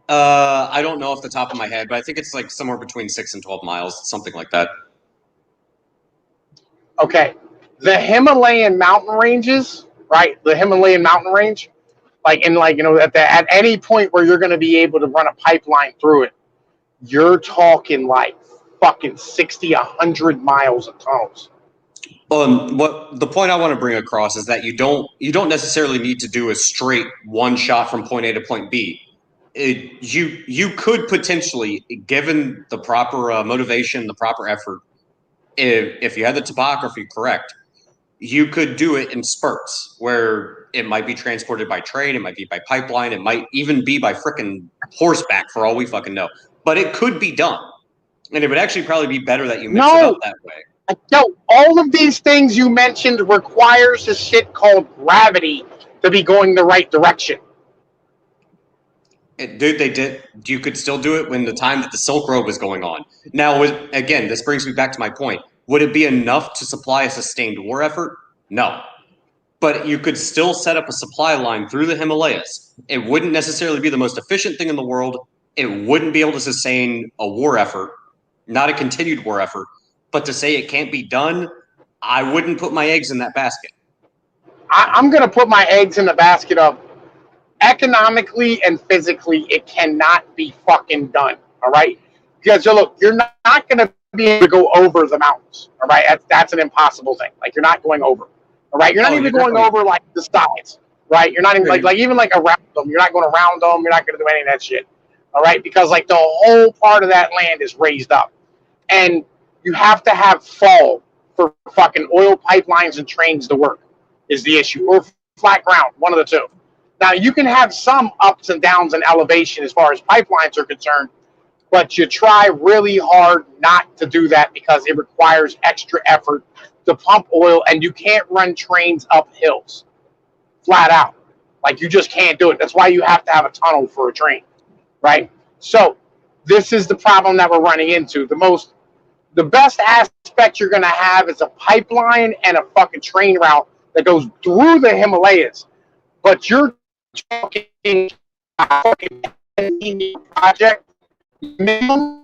I don't know off the top of my head, but I think it's like somewhere between 6 and 12 miles, something like that. Okay. The Himalayan mountain ranges, right? The Himalayan mountain range, at any point where you're going to be able to run a pipeline through it, you're talking like fucking 60, 100 miles of tunnels. What the point I want to bring across is that you don't necessarily need to do a straight one shot from point A to point B. You could potentially, given the proper motivation, the proper effort, if you had the topography correct, you could do it in spurts where it might be transported by train, it might be by pipeline, it might even be by frickin' horseback for all we fucking know. But it could be done. And it would actually probably be better that you mix it up that way. No, all of these things you mentioned requires a shit called gravity to be going the right direction. Dude, they did. You could still do it when the time that the Silk Road was going on. Now, again, this brings me back to my point. Would it be enough to supply a sustained war effort? No. But you could still set up a supply line through the Himalayas. It wouldn't necessarily be the most efficient thing in the world. It wouldn't be able to sustain a war effort, not a continued war effort. But to say it can't be done, I wouldn't put my eggs in that basket. I'm going to put my eggs in the basket of economically and physically, it cannot be fucking done. All right? Because look, you're not going to be able to go over the mountains. All right? That's an impossible thing. Like, you're not going over. All right? You're not even going over like the sides. Right? You're not even even around them. You're not going around them. You're not going to do any of that shit. All right? Because like the whole part of that land is raised up. And you have to have fall for fucking oil pipelines and trains to work is the issue. Or flat ground, one of the two. Now, you can have some ups and downs in elevation as far as pipelines are concerned, but you try really hard not to do that because it requires extra effort to pump oil, and you can't run trains up hills flat out. Like, you just can't do it. That's why you have to have a tunnel for a train, right? So this is the problem that we're running into. The best aspect you're going to have is a pipeline and a fucking train route that goes through the Himalayas. But you're talking a fucking project minimum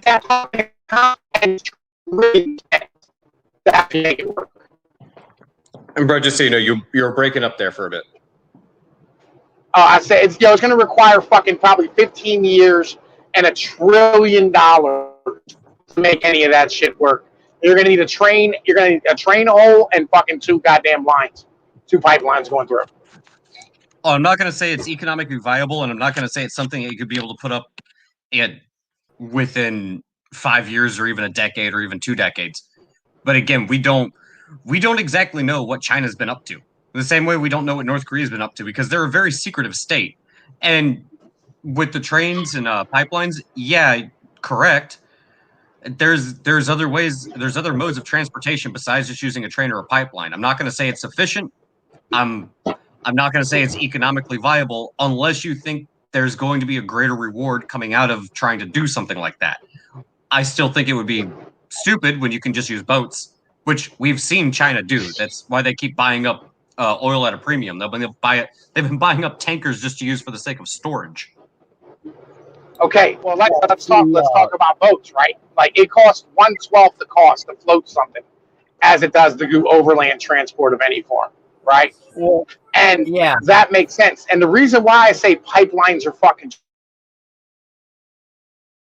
and really that make it work. And bro, just so you know, you're breaking up there for a bit. I said it's going to require fucking probably 15 years and $1 trillion to make any of that shit work. You're going to need a train. You're going to need a train hole and fucking two goddamn lines, two pipelines going through. Oh, I'm not going to say it's economically viable, and I'm not going to say it's something that you could be able to put up within 5 years or even a decade or even 2 decades. But again, we don't exactly know what China's been up to. The same way we don't know what North Korea's been up to because they're a very secretive state. And with the trains and pipelines, yeah, correct. There's other ways, there's other modes of transportation besides just using a train or a pipeline. I'm not going to say it's sufficient. I'm not going to say it's economically viable unless you think there's going to be a greater reward coming out of trying to do something like that. I still think it would be stupid when you can just use boats, which we've seen China do. That's why they keep buying up oil at a premium. They've been buying up tankers just to use for the sake of storage. Okay, well let's talk about boats, right? Like it costs 1/12 the cost to float something as it does to do overland transport of any form, right? Well, And yeah, that makes sense. And the reason why I say pipelines are fucking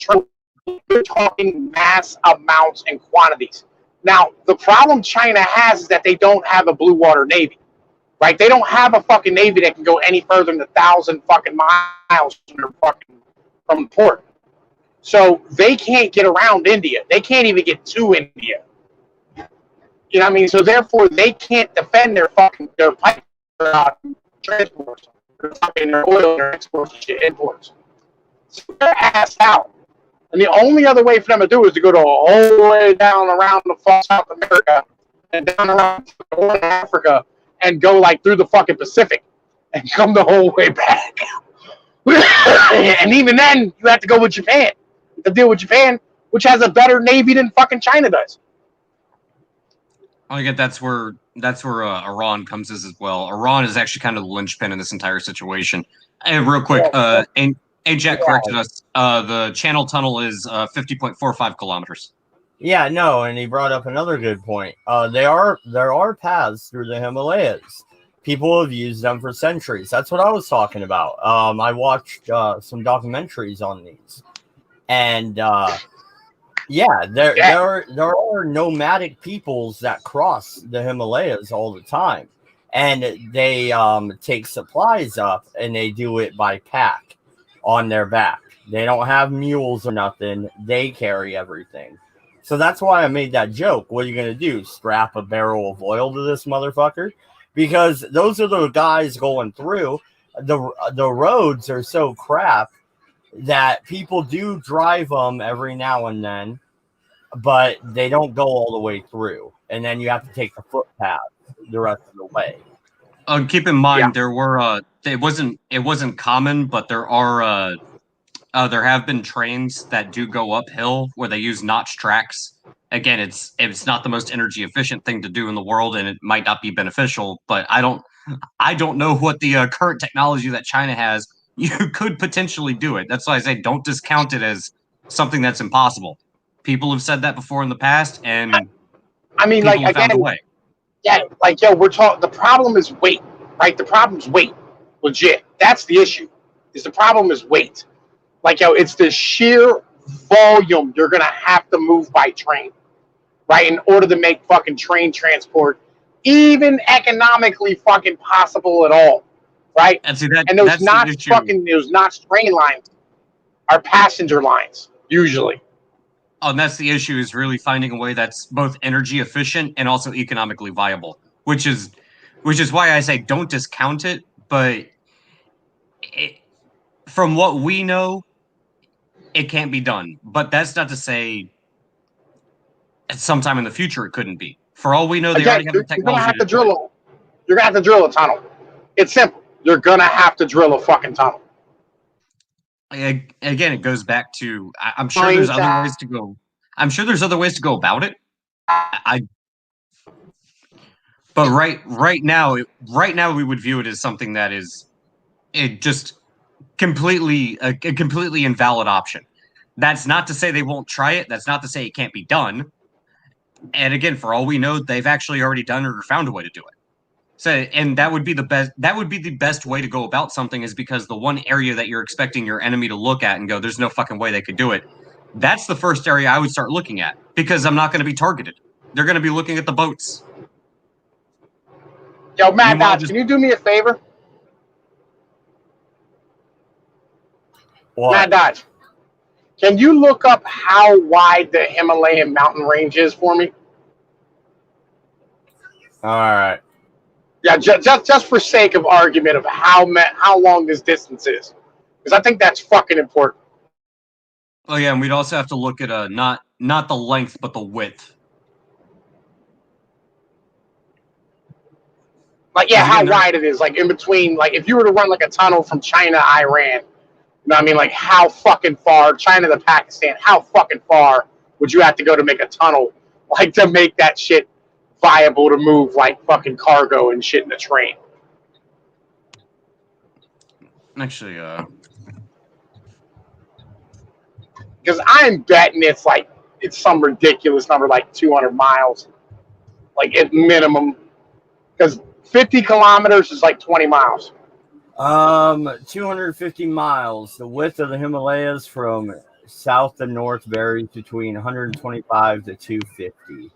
true, you're talking mass amounts and quantities. Now, the problem China has is that they don't have a blue water navy, right? They don't have a fucking navy that can go any further than 1,000 fucking miles from port. So they can't get around India. They can't even get to India. You know what I mean? So therefore, they can't defend their pipe transports, their oil and their exports and shit imports. So they're assed out. And the only other way for them to do it is to go to all the way down around the South America and down around North Africa and go like through the fucking Pacific and come the whole way back. And even then, you have to go with Japan to deal with Japan, which has a better navy than fucking China does. I get that's where Iran comes as well. Iran is actually kind of the linchpin in this entire situation. And real quick, Ajax corrected us. The Channel Tunnel is 50.45 kilometers. yeah, no, and he brought up another good point. There are paths through the Himalayas. People have used them for centuries. That's what I was talking about. I watched some documentaries on these, and yeah, there are nomadic peoples that cross the Himalayas all the time, and they take supplies up and they do it by pack on their back. They don't have mules or nothing. They carry everything. So that's why I made that joke. What are you gonna do? Strap a barrel of oil to this motherfucker? Because those are the guys going through. The roads are so crap that people do drive them every now and then, but they don't go all the way through. And then you have to take the footpath the rest of the way. Keep in mind there were it wasn't common, but there have been trains that do go uphill where they use notch tracks. Again, it's not the most energy efficient thing to do in the world, and it might not be beneficial. But I don't know what the current technology that China has. You could potentially do it. That's why I say don't discount it as something that's impossible. People have said that before in the past, and I mean, like found a again, way. yeah, like yo, we're talking. The problem is weight, right? The problem is weight, legit. That's the issue. Is the problem is weight. Like yo, it's the sheer volume you're gonna have to move by train, right? In order to make fucking train transport even economically fucking possible at all, right? And see And those not train lines are passenger lines usually. Oh, and that's the issue, is really finding a way that's both energy efficient and also economically viable, which is why I say don't discount it. But from what we know, it can't be done. But that's not to say at sometime in the future it couldn't be. For all we know, they already have the technology. You're gonna have to drill You're gonna have to drill a tunnel. It's simple. You're gonna have to drill a fucking tunnel. Again, it goes back to I'm sure there's other ways to go. I'm sure there's other ways to go about it. But right now we would view it as something that is just completely a completely invalid option. That's not to say they won't try it. That's not to say it can't be done. And again, for all we know, they've actually already done or found a way to do it. So, and that would be the best. That would be the best way to go about something, is because the one area that you're expecting your enemy to look at and go, "There's no fucking way they could do it." That's the first area I would start looking at, because I'm not going to be targeted. They're going to be looking at the boats. Yo, Matt Dodge, can you do me a favor? What? Matt Dodge, can you look up how wide the Himalayan mountain range is for me? All right. Yeah, just for sake of argument of how long this distance is, because I think that's fucking important. Oh yeah, and we'd also have to look at not the length but the width. Like, yeah, how wide it is, like in between. Like, if you were to run like a tunnel from China to Iran, you know what I mean? Like, how fucking far, China to Pakistan, how fucking far would you have to go to make a tunnel, like, to make that shit viable to move, like, fucking cargo and shit in the train? Actually, because I'm betting it's some ridiculous number, like 200 miles, like at minimum, because 50 kilometers is like 20 miles. 250 miles. The width of the Himalayas from south to north varies between 125 to 250.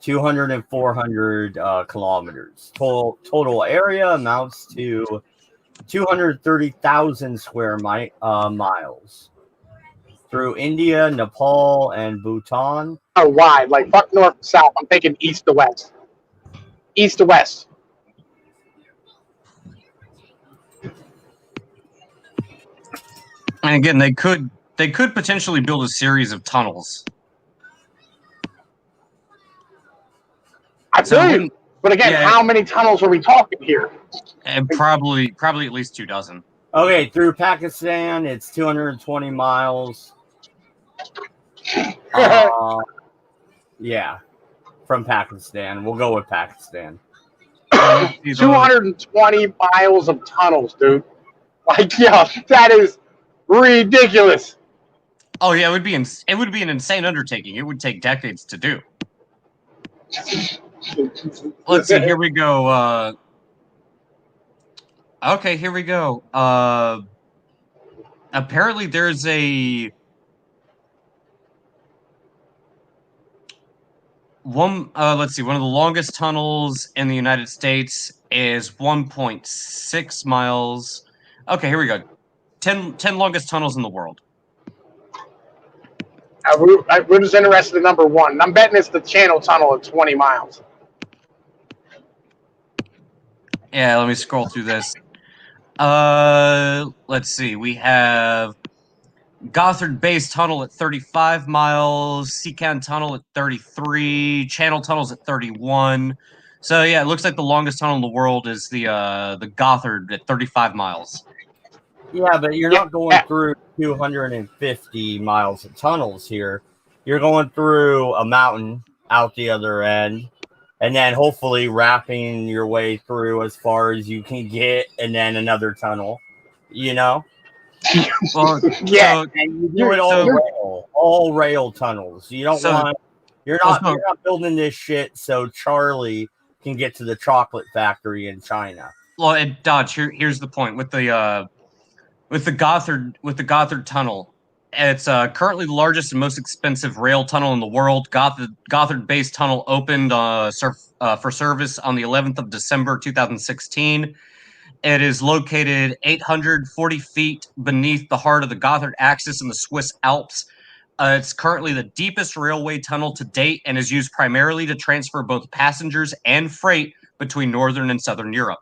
200 and 400 kilometers. Total area amounts to 230,000 square miles. Through India, Nepal, and Bhutan. Oh, wide, like fuck north to south. I'm thinking east to west. East to west. and again, they could potentially build a series of tunnels. I feel you. But again, how many tunnels are we talking here? And probably at least 24. Okay, through Pakistan, it's 220 miles. Yeah, from Pakistan. We'll go with Pakistan. 220 miles of tunnels, dude. Like, yeah, that is ridiculous. Oh yeah, it would be an insane undertaking. It would take decades to do. Let's see. Here we go. Okay, here we go. Apparently, there's let's see. One of the longest tunnels in the United States is 1.6 miles. Okay, here we go. 10 longest tunnels in the world. We're just interested in number one. I'm betting it's the Channel Tunnel at 20 miles. Yeah, let me scroll through this. Let's see. We have Gothard Base Tunnel at 35 miles, Seacan Tunnel at 33, Channel Tunnel's at 31. So yeah, it looks like the longest tunnel in the world is the Gothard at 35 miles. Yeah, but you're not going through 250 miles of tunnels here. You're going through a mountain out the other end, and then hopefully wrapping your way through as far as you can get, and then another tunnel. You know? Well, yeah, so, and you do it all rail tunnels. You don't want. You're not building this shit so Charlie can get to the chocolate factory in China. Well, and Dodge, here's the point with the Gothard Tunnel. It's currently the largest and most expensive rail tunnel in the world. Gothard Base Tunnel opened for service on the 11th of December 2016. It is located 840 feet beneath the heart of the Gothard Axis in the Swiss Alps. It's currently the deepest railway tunnel to date and is used primarily to transfer both passengers and freight between Northern and Southern Europe.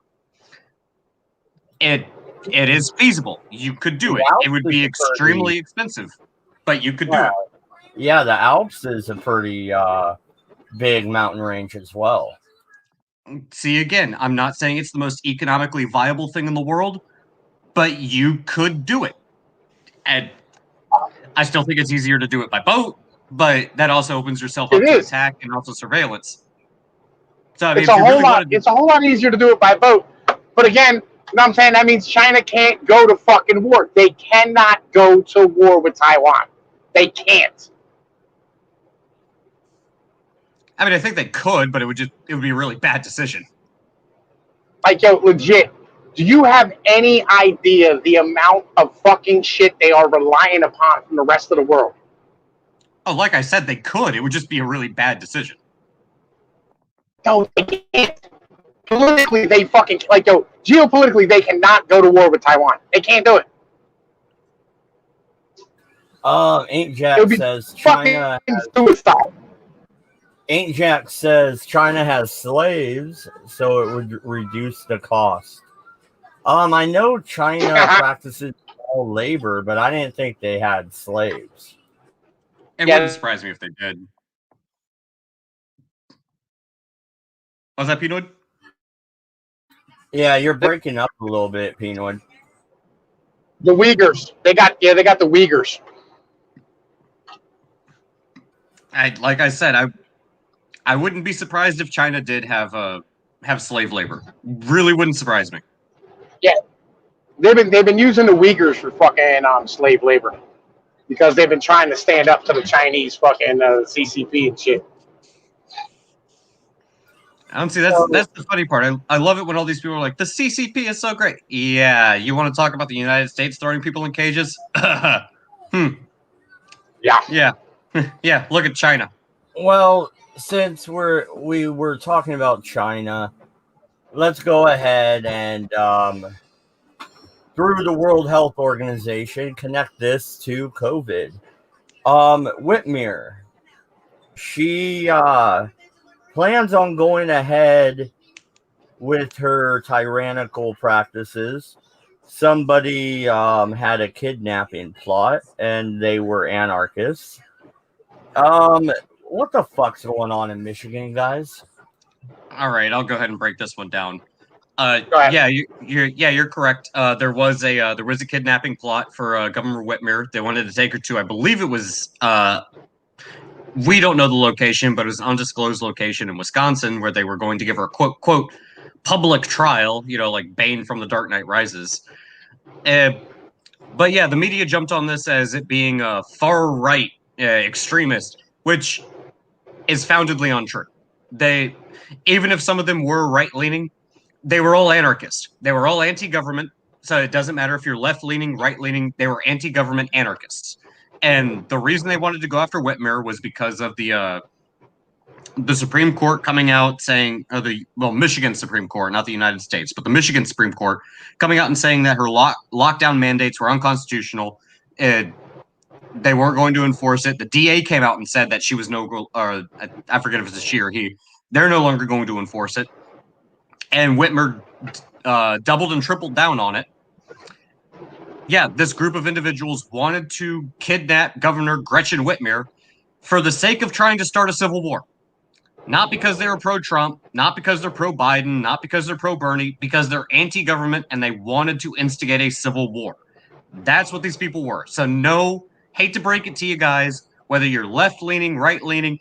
It is feasible. You could do it. It would be extremely expensive, but you could do it. Yeah, the Alps is a pretty big mountain range as well. See, again, I'm not saying it's the most economically viable thing in the world, but you could do it. And I still think it's easier to do it by boat, but that also opens yourself up to attack and also surveillance. So I mean, it's a whole lot easier to do it by boat. But again, you know what I'm saying? That means China can't go to fucking war. They cannot go to war with Taiwan. They can't. I mean, I think they could, but it would be a really bad decision. Like, yo, legit. Do you have any idea the amount of fucking shit they are relying upon from the rest of the world? Oh, like I said, they could. It would just be a really bad decision. No, they can't. Politically, they fucking, like, yo, geopolitically, they cannot go to war with Taiwan. They can't do it. Inkjet says China. Suicide. Ain't Jack says China has slaves, so it would reduce the cost. I know China practices all labor, but I didn't think they had slaves. It Yeah. wouldn't surprise me if they did. Was that Pinoid? Yeah, you're breaking up a little bit, Pinoid. The Uyghurs. They got the Uyghurs. Like I said, I wouldn't be surprised if China did have slave labor. Really wouldn't surprise me. Yeah. They've been using the Uyghurs for fucking slave labor because they've been trying to stand up to the Chinese fucking CCP and shit. I don't see that's the funny part. I love it when all these people are like, the CCP is so great. Yeah, you want to talk about the United States throwing people in cages? Yeah. Yeah. Yeah, look at China. Well, since we were talking about China, let's go ahead and through the World Health Organization connect this to COVID. Whitmer, she plans on going ahead with her tyrannical practices. Somebody had a kidnapping plot, and they were anarchists. What the fuck's going on in Michigan, guys? All right, I'll go ahead and break this one down. Go ahead. Yeah, you're correct. There was a kidnapping plot for Governor Whitmer. They wanted to take her to, I believe it was, we don't know the location, but it was an undisclosed location in Wisconsin where they were going to give her a quote public trial. You know, like Bane from The Dark Knight Rises. But yeah, the media jumped on this as it being a far right extremist, which is foundedly untrue. Even if some of them were right leaning, they were all anarchists. They were all anti-government. So it doesn't matter if you're left-leaning, right-leaning. They were anti-government anarchists. And the reason they wanted to go after Whitmer was because of the Supreme Court coming out saying, Michigan Supreme Court, not the United States, but the Michigan Supreme Court coming out and saying that her lockdown mandates were unconstitutional. They weren't going to enforce it. The DA came out and said that she was I forget if it's a she or he. They're no longer going to enforce it. And Whitmer doubled and tripled down on it. Yeah, this group of individuals wanted to kidnap Governor Gretchen Whitmer for the sake of trying to start a civil war. Not because they were pro-Trump, not because they're pro-Biden, not because they're pro-Bernie, because they're anti-government and they wanted to instigate a civil war. That's what these people were. So no, hate to break it to you guys, whether you're left-leaning, right-leaning,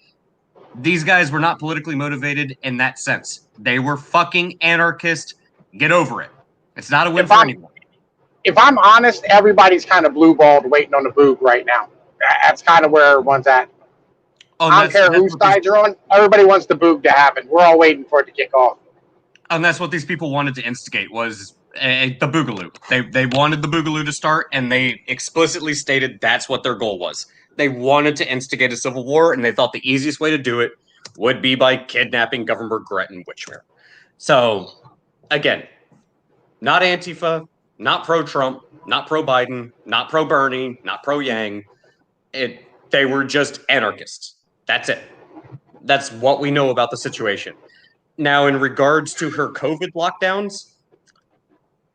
these guys were not politically motivated in that sense. They were fucking anarchist. Get over it. It's not a win for anyone. If I'm honest, everybody's kind of blue-balled waiting on the boog right now. That's kind of where everyone's at. I don't care whose side you're on. Everybody wants the boog to happen. We're all waiting for it to kick off. And that's what these people wanted to instigate was the boogaloo. They wanted the boogaloo to start, and they explicitly stated that's what their goal was. They wanted to instigate a civil war, and they thought the easiest way to do it would be by kidnapping Governor Gretchen Whitmer. So, again, not Antifa, not pro-Trump, not pro-Biden, not pro-Bernie, not pro-Yang. They were just anarchists. That's it. That's what we know about the situation. Now, in regards to her COVID lockdowns,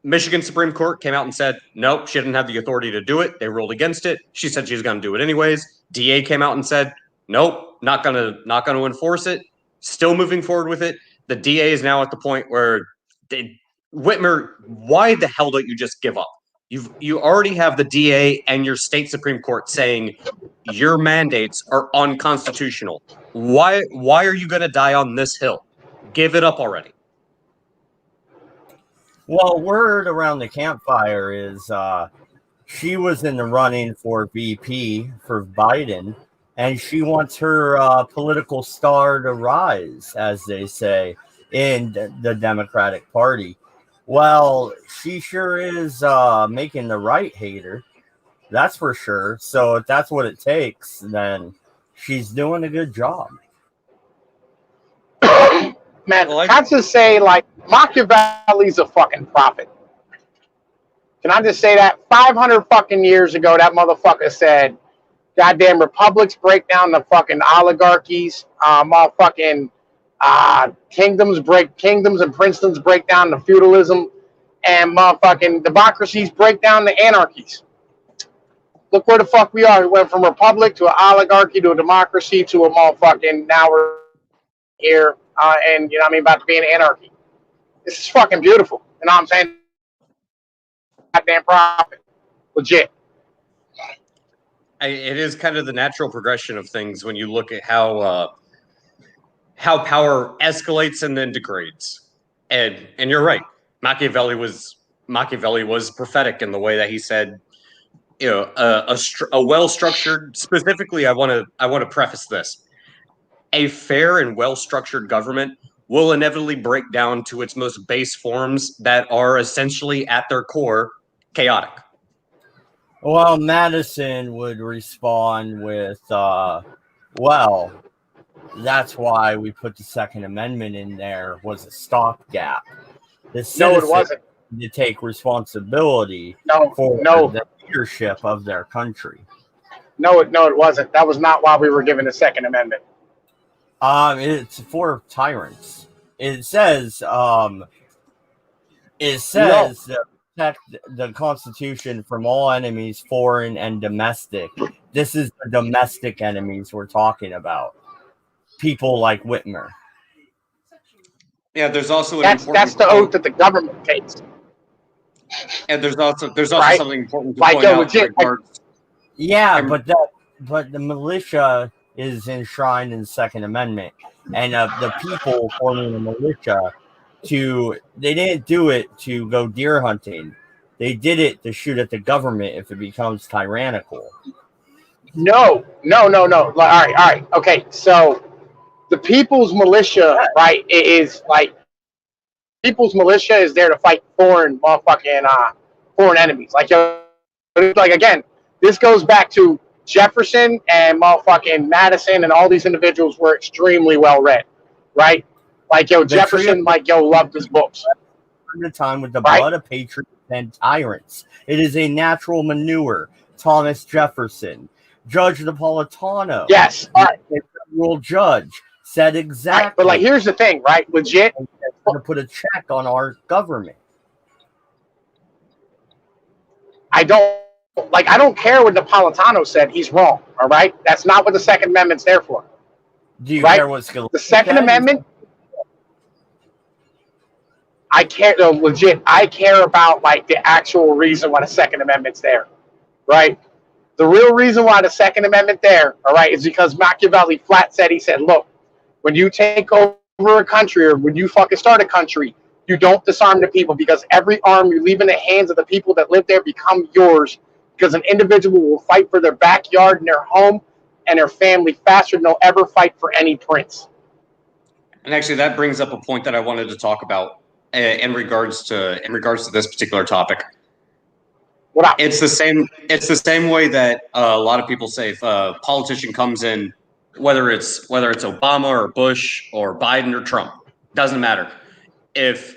Michigan Supreme Court came out and said, nope, she didn't have the authority to do it. They ruled against it. She said she was going to do it anyways. DA came out and said, nope, not going to enforce it. Still moving forward with it. The DA is now at the point where Whitmer, why the hell don't you just give up? You already have the DA and your state Supreme Court saying your mandates are unconstitutional. Why are you going to die on this hill? Give it up already. Well, word around the campfire is she was in the running for VP for Biden, and she wants her political star to rise, as they say, in the Democratic Party. Well, she sure is making the right hater. That's for sure. So if that's what it takes, then she's doing a good job. Man, I have to say, like, Machiavelli's a fucking prophet. Can I just say that? 500 fucking years ago, that motherfucker said, Goddamn republics break down the fucking oligarchies. Motherfucking kingdoms and princedoms break down the feudalism, and motherfucking democracies break down the anarchies. Look where the fuck we are. We went from republic to an oligarchy to a democracy to a motherfucking, now we're here, and you know what I mean, about to be an anarchy. This is fucking beautiful. You know what I'm saying? Goddamn profit. Legit. It is kind of the natural progression of things when you look at how power escalates and then degrades. And you're right. Machiavelli was prophetic in the way that he said, you know, a well-structured. Specifically, I want to preface this: a fair and well-structured government will inevitably break down to its most base forms that are essentially, at their core, chaotic. Well, Madison would respond with, well, that's why we put the Second Amendment in there, was a stopgap. The No, it wasn't. to take responsibility for the leadership of their country. No, it wasn't. That was not why we were given the Second Amendment. It's for tyrants. It says to protect the Constitution from all enemies, foreign and domestic. This is the domestic enemies we're talking about. People like Whitmer. Yeah, there's also that's the oath that the government takes. And there's also right? something important to point out. But the militia is enshrined in the Second Amendment, and the people forming the militia they didn't do it to go deer hunting. They did it to shoot at the government if it becomes tyrannical. No. All right. Okay, so the people's militia, right, is like, people's militia is there to fight foreign enemies. Like again, this goes back to Jefferson and motherfucking Madison, and all these individuals were extremely well read, right? Like Jefferson, loved his books. The time with the blood of patriots and tyrants. It is a natural manure. Thomas Jefferson, Judge Napolitano. Yes, all right. A federal judge said exactly. Right, but here's the thing, right? Legit, to put a check on our government. I don't care what Napolitano said. He's wrong. All right, that's not what the Second Amendment's there for. Do you care what the Second Amendment? I care. Legit, I care about the actual reason why the Second Amendment's there, right? The real reason why the Second Amendment there, all right, is because Machiavelli flat said, he said, look, when you take over a country, or when you fucking start a country, you don't disarm the people, because every arm you leave in the hands of the people that live there become yours, because an individual will fight for their backyard and their home and their family faster than they'll ever fight for any prince. And actually, that brings up a point that I wanted to talk about in regards to this particular topic. What up? It's the same way that a lot of people say, if a politician comes in, whether it's Obama or Bush or Biden or Trump, doesn't matter. If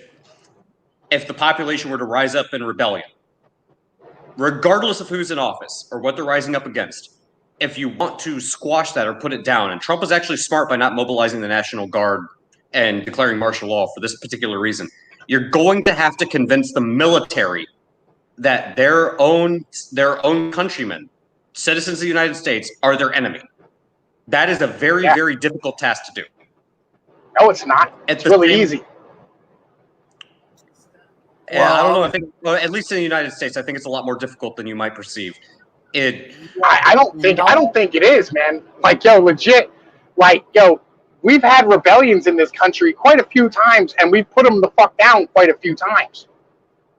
the population were to rise up in rebellion, regardless of who's in office or what they're rising up against, if you want to squash that or put it down, and Trump was actually smart by not mobilizing the National Guard and declaring martial law for this particular reason, you're going to have to convince the military that their own countrymen, citizens of the United States, are their enemy. That is a very, very difficult task to do. No, it's not. It's really easy. Yeah, I don't know. I think, at least in the United States, I think it's a lot more difficult than you might perceive. I don't think it is, man. Legit. We've had rebellions in this country quite a few times, and we've put them the fuck down quite a few times,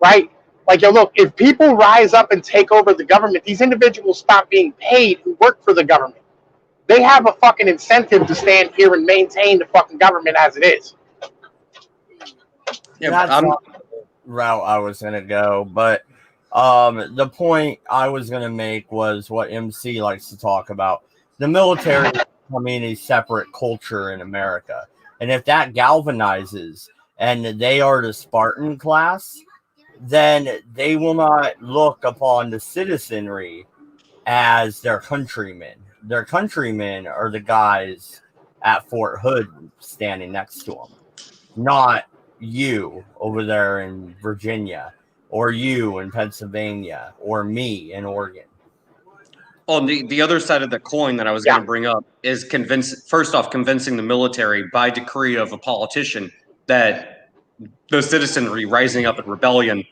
right? Look, if people rise up and take over the government, these individuals stop being paid who work for the government. They have a fucking incentive to stand here and maintain the fucking government as it is. Yeah, that's not the route I was going to go, but the point I was going to make was what MC likes to talk about. The military is becoming a separate culture in America. And if that galvanizes and they are the Spartan class, then they will not look upon the citizenry as their countrymen. Their countrymen are the guys at Fort Hood standing next to them, not you over there in Virginia, or you in Pennsylvania, or me in Oregon. On the other side of the coin that I was going to bring up is convincing the military by decree of a politician that the citizenry rising up in rebellion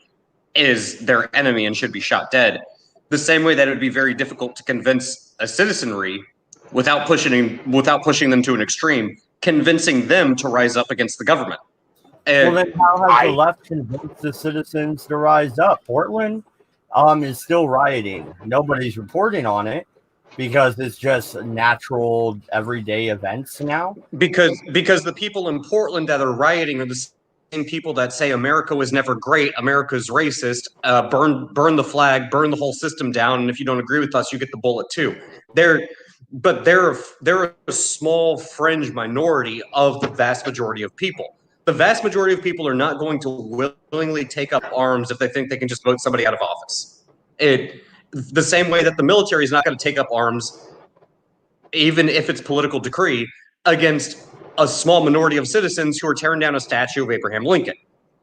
is their enemy and should be shot dead. The same way that it would be very difficult to convince a citizenry without pushing them to an extreme, convincing them to rise up against the government. Well, then how has the left convinced the citizens to rise up? Portland is still rioting. Nobody's reporting on it because it's just natural everyday events now. Because the people in Portland that are rioting are the same people that say America was never great, America's racist, burn the flag, burn the whole system down, and if you don't agree with us, you get the bullet too. They're a small fringe minority of the vast majority of people. The vast majority of people are not going to willingly take up arms if they think they can just vote somebody out of office. The same way that the military is not going to take up arms, even if it's political decree, against a small minority of citizens who are tearing down a statue of Abraham Lincoln.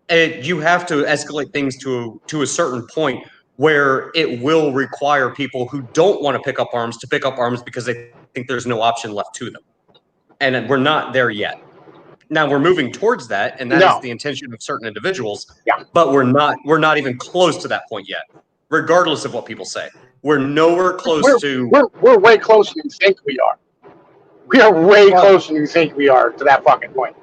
You have to escalate things to a certain point where it will require people who don't want to pick up arms to pick up arms because they think there's no option left to them. And we're not there yet. Now we're moving towards that, and that is the intention of certain individuals. Yeah. But we're not even close to that point yet, regardless of what people say. We're nowhere close to. We're way closer than you think we are. We are way closer than you think we are to that fucking point.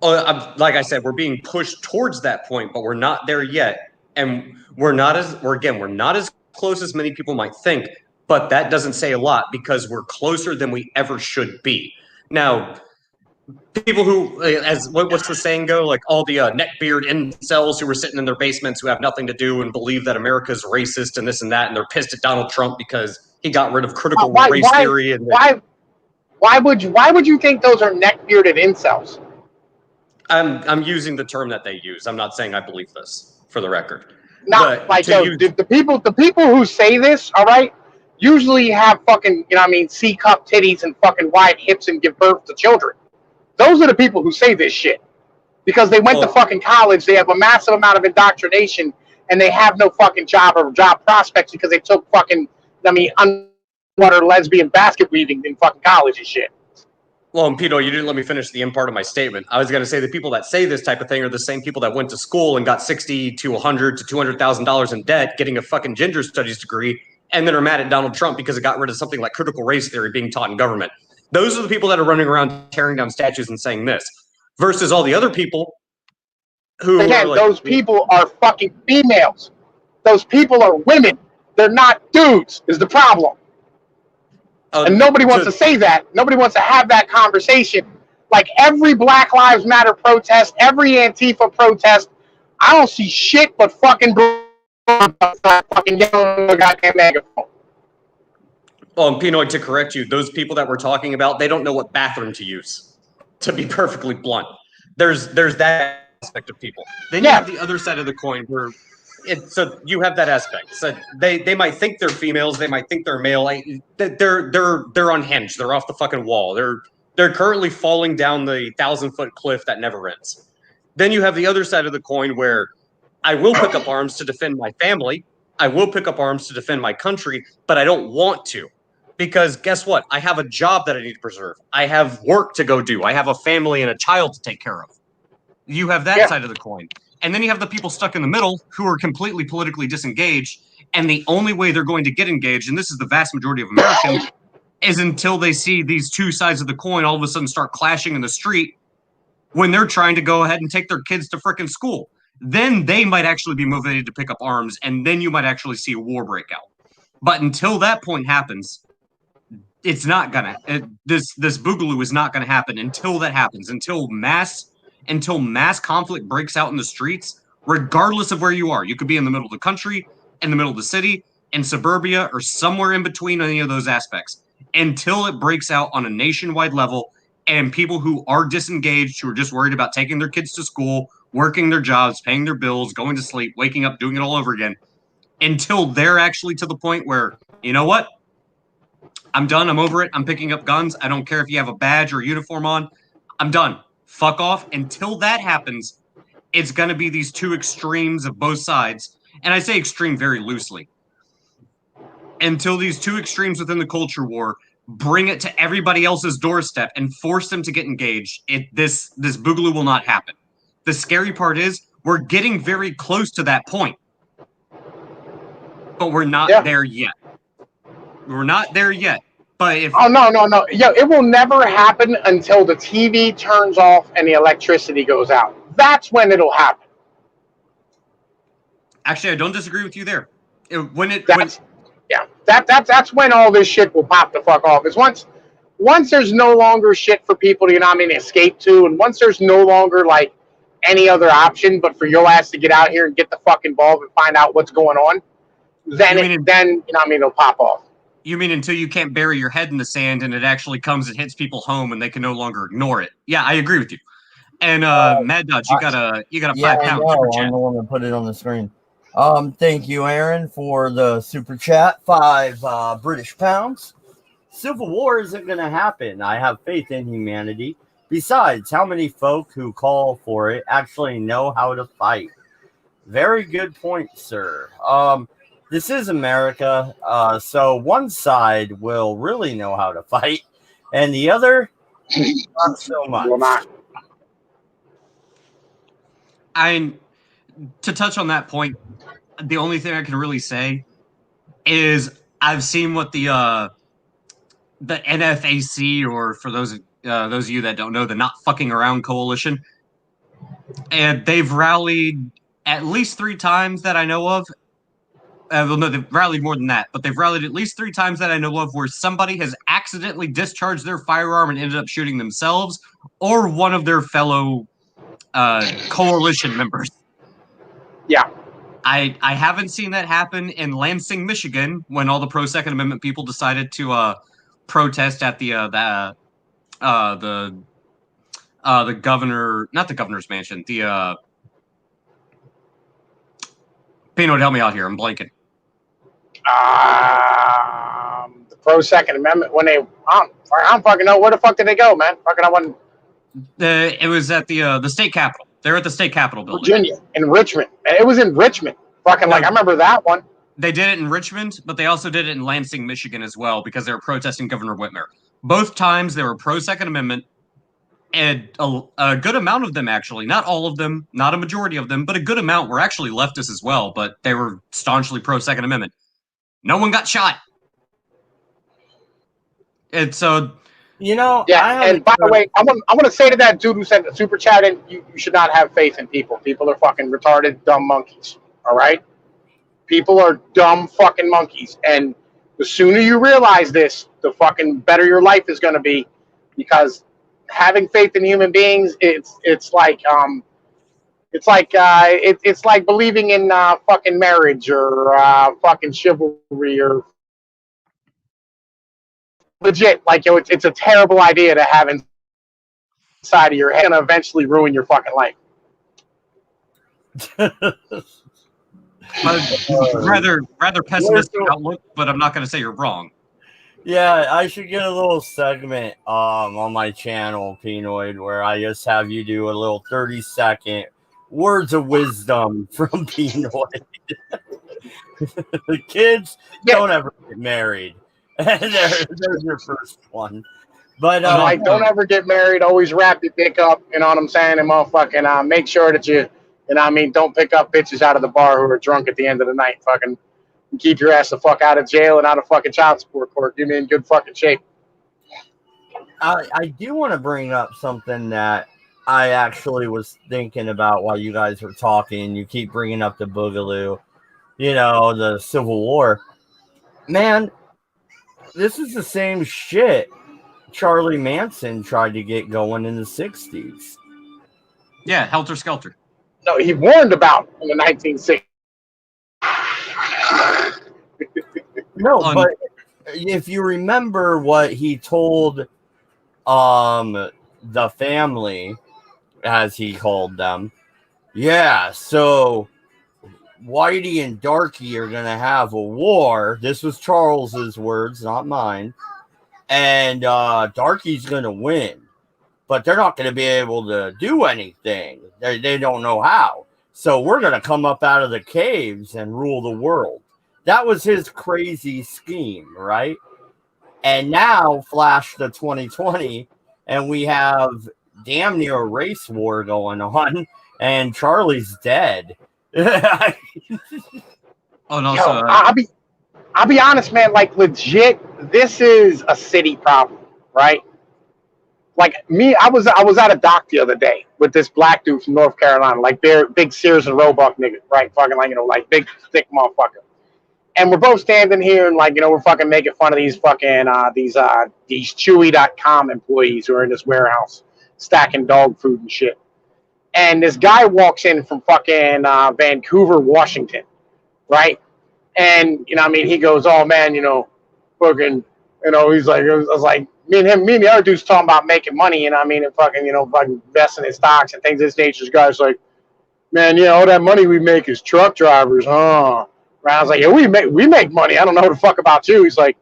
Like I said, we're being pushed towards that point, but we're not there yet, and we're not as close as many people might think. But that doesn't say a lot because we're closer than we ever should be. Now, people who, what's the saying go? Like all the neckbeard incels who are sitting in their basements who have nothing to do and believe that America's racist and this and that, and they're pissed at Donald Trump because he got rid of critical race theory. And why would you think those are neck-bearded incels? I'm using the term that they use. I'm not saying I believe this, for the record. Not like the people who say this, all right, usually have fucking, C-cup titties and fucking wide hips and give birth to children. Those are the people who say this shit because they went to fucking college. They have a massive amount of indoctrination and they have no fucking job or job prospects because they took fucking, underwater lesbian basket weaving in fucking college and shit. Well, and Pito, you didn't let me finish the end part of my statement. I was going to say the people that say this type of thing are the same people that went to school and got $60,000 to $100,000 to $200,000 in debt, getting a fucking gender studies degree, and then are mad at Donald Trump because it got rid of something like critical race theory being taught in government. Those are the people that are running around tearing down statues and saying this, versus all the other people who again, those people are fucking females. Those people are women. They're not dudes. Is the problem. And nobody wants to say that. Nobody wants to have that conversation. Like every Black Lives Matter protest, every Antifa protest, I don't see shit but fucking fucking yelling goddamn megaphone. Oh, and Pinoy, to correct you, those people that we're talking about, they don't know what bathroom to use. To be perfectly blunt, there's that aspect of people. Then you have the other side of the coin where. So you have that aspect. So they might think they're females, they might think they're male. They're unhinged. They're off the fucking wall. They're currently falling down the 1,000-foot cliff that never ends. Then you have the other side of the coin where I will pick up arms to defend my family. I will pick up arms to defend my country, but I don't want to. Because guess what? I have a job that I need to preserve. I have work to go do. I have a family and a child to take care of. You have that side of the coin. And then you have the people stuck in the middle who are completely politically disengaged. And the only way they're going to get engaged, and this is the vast majority of Americans, is until they see these two sides of the coin all of a sudden start clashing in the street when they're trying to go ahead and take their kids to frickin' school. Then they might actually be motivated to pick up arms, and then you might actually see a war break out. But until that point happens, it's not gonna. This boogaloo is not gonna happen until that happens. Until mass conflict breaks out in the streets, regardless of where you are. You could be in the middle of the country, in the middle of the city, in suburbia, or somewhere in between any of those aspects. Until it breaks out on a nationwide level, and people who are disengaged, who are just worried about taking their kids to school, working their jobs, paying their bills, going to sleep, waking up, doing it all over again, until they're actually to the point where you know what? I'm done. I'm over it. I'm picking up guns. I don't care if you have a badge or a uniform on. I'm done. Fuck off. Until that happens, it's going to be these two extremes of both sides. And I say extreme very loosely. Until these two extremes within the culture war bring it to everybody else's doorstep and force them to get engaged, this boogaloo will not happen. The scary part is we're getting very close to that point. But we're not there yet. We're not there yet. But if no. Yo, it will never happen until the TV turns off and the electricity goes out. That's when it'll happen. Actually, I don't disagree with you there. That's when all this shit will pop the fuck off. Is once there's no longer shit for people to, escape to, and once there's no longer like any other option but for your ass to get out here and get the fuck involved and find out what's going on, then it'll pop off. You mean until you can't bury your head in the sand and it actually comes and hits people home and they can no longer ignore it? Yeah, I agree with you. And Mad Dodge, you got a £5 super chat. I'm the one that put it on the screen. Thank you, Aaron, for the super chat. 5 British pounds. Civil war isn't going to happen. I have faith in humanity. Besides, how many folk who call for it actually know how to fight? Very good point, sir. This is America, so one side will really know how to fight, and the other, not so much. Will not. To touch on that point, the only thing I can really say is I've seen what the NFAC, or for those of you that don't know, the Not Fucking Around Coalition, and they've rallied at least 3 times that I know of. Well, no, they've rallied more than that, but they've rallied at least 3 times that I know of where somebody has accidentally discharged their firearm and ended up shooting themselves or one of their fellow coalition members. Yeah. I haven't seen that happen in Lansing, Michigan, when all the pro-Second Amendment people decided to protest at the governor, not the governor's mansion, the Pino, help me out here. I'm blanking. The pro-Second Amendment, when they, I don't fucking know. Where the fuck did they go, man? Fucking, I wasn't. It was at the state capitol. They're at the state capitol building. Virginia, in Richmond. It was in Richmond. Fucking, I remember that one. They did it in Richmond, but they also did it in Lansing, Michigan as well, because they were protesting Governor Whitmer. Both times they were pro-Second Amendment, and a good amount of them, actually, not all of them, not a majority of them, but a good amount were actually leftists as well, but they were staunchly pro-Second Amendment. No one got shot. And so, yeah. And by the way, I want to say to that dude who sent the super chat in, you should not have faith in people. People are fucking retarded, dumb monkeys. All right, people are dumb fucking monkeys, and the sooner you realize this, the fucking better your life is going to be, because having faith in human beings, it's like believing in fucking marriage or fucking chivalry or legit. Like, it's a terrible idea to have inside of your head, and eventually ruin your fucking life. rather pessimistic outlook, but I'm not going to say you're wrong. Yeah, I should get a little segment on my channel, Pinoid, where I just have you do a little 30-second words of wisdom from Pinoid. The kids don't ever get married. There's your first one. But don't ever get married. Always wrap your dick up. You know what I'm saying? And motherfucking make sure that you know what I mean, don't pick up bitches out of the bar who are drunk at the end of the night. Fucking keep your ass the fuck out of jail and out of fucking child support court. Get me in good fucking shape. I do want to bring up something that I actually was thinking about while you guys were talking. You keep bringing up the Boogaloo, the Civil War. Man, this is the same shit Charlie Manson tried to get going in the 60s. Yeah, Helter Skelter. No, he warned about in the 1960s. No, but if you remember what he told the family, as he called them, yeah, so Whitey and Darky are going to have a war. This was Charles's words, not mine. And Darky's going to win. But they're not going to be able to do anything. They don't know how. So we're going to come up out of the caves and rule the world. That was his crazy scheme, right? And now, flash to 2020, and we have damn near a race war going on, and Charlie's dead. Oh no! Yo, So, I'll be honest, man. Like legit, this is a city problem, right? Like me, I was at a dock the other day with this black dude from North Carolina, like they're big Sears and Roebuck nigga, right? Fucking like like big thick motherfucker. And we're both standing here and like we're fucking making fun of these fucking these Chewy.com employees who are in this warehouse stacking dog food and shit. And this guy walks in from fucking Vancouver, Washington, right? And he goes, "Oh man, fucking, he's like, I was like, me and the other dude's talking about making money, and fucking, fucking investing in stocks and things of this nature." This guy's like, "Man, all that money we make is truck drivers, huh?" Right? I was like, "Yeah, we make money. I don't know what the fuck about you." He's like,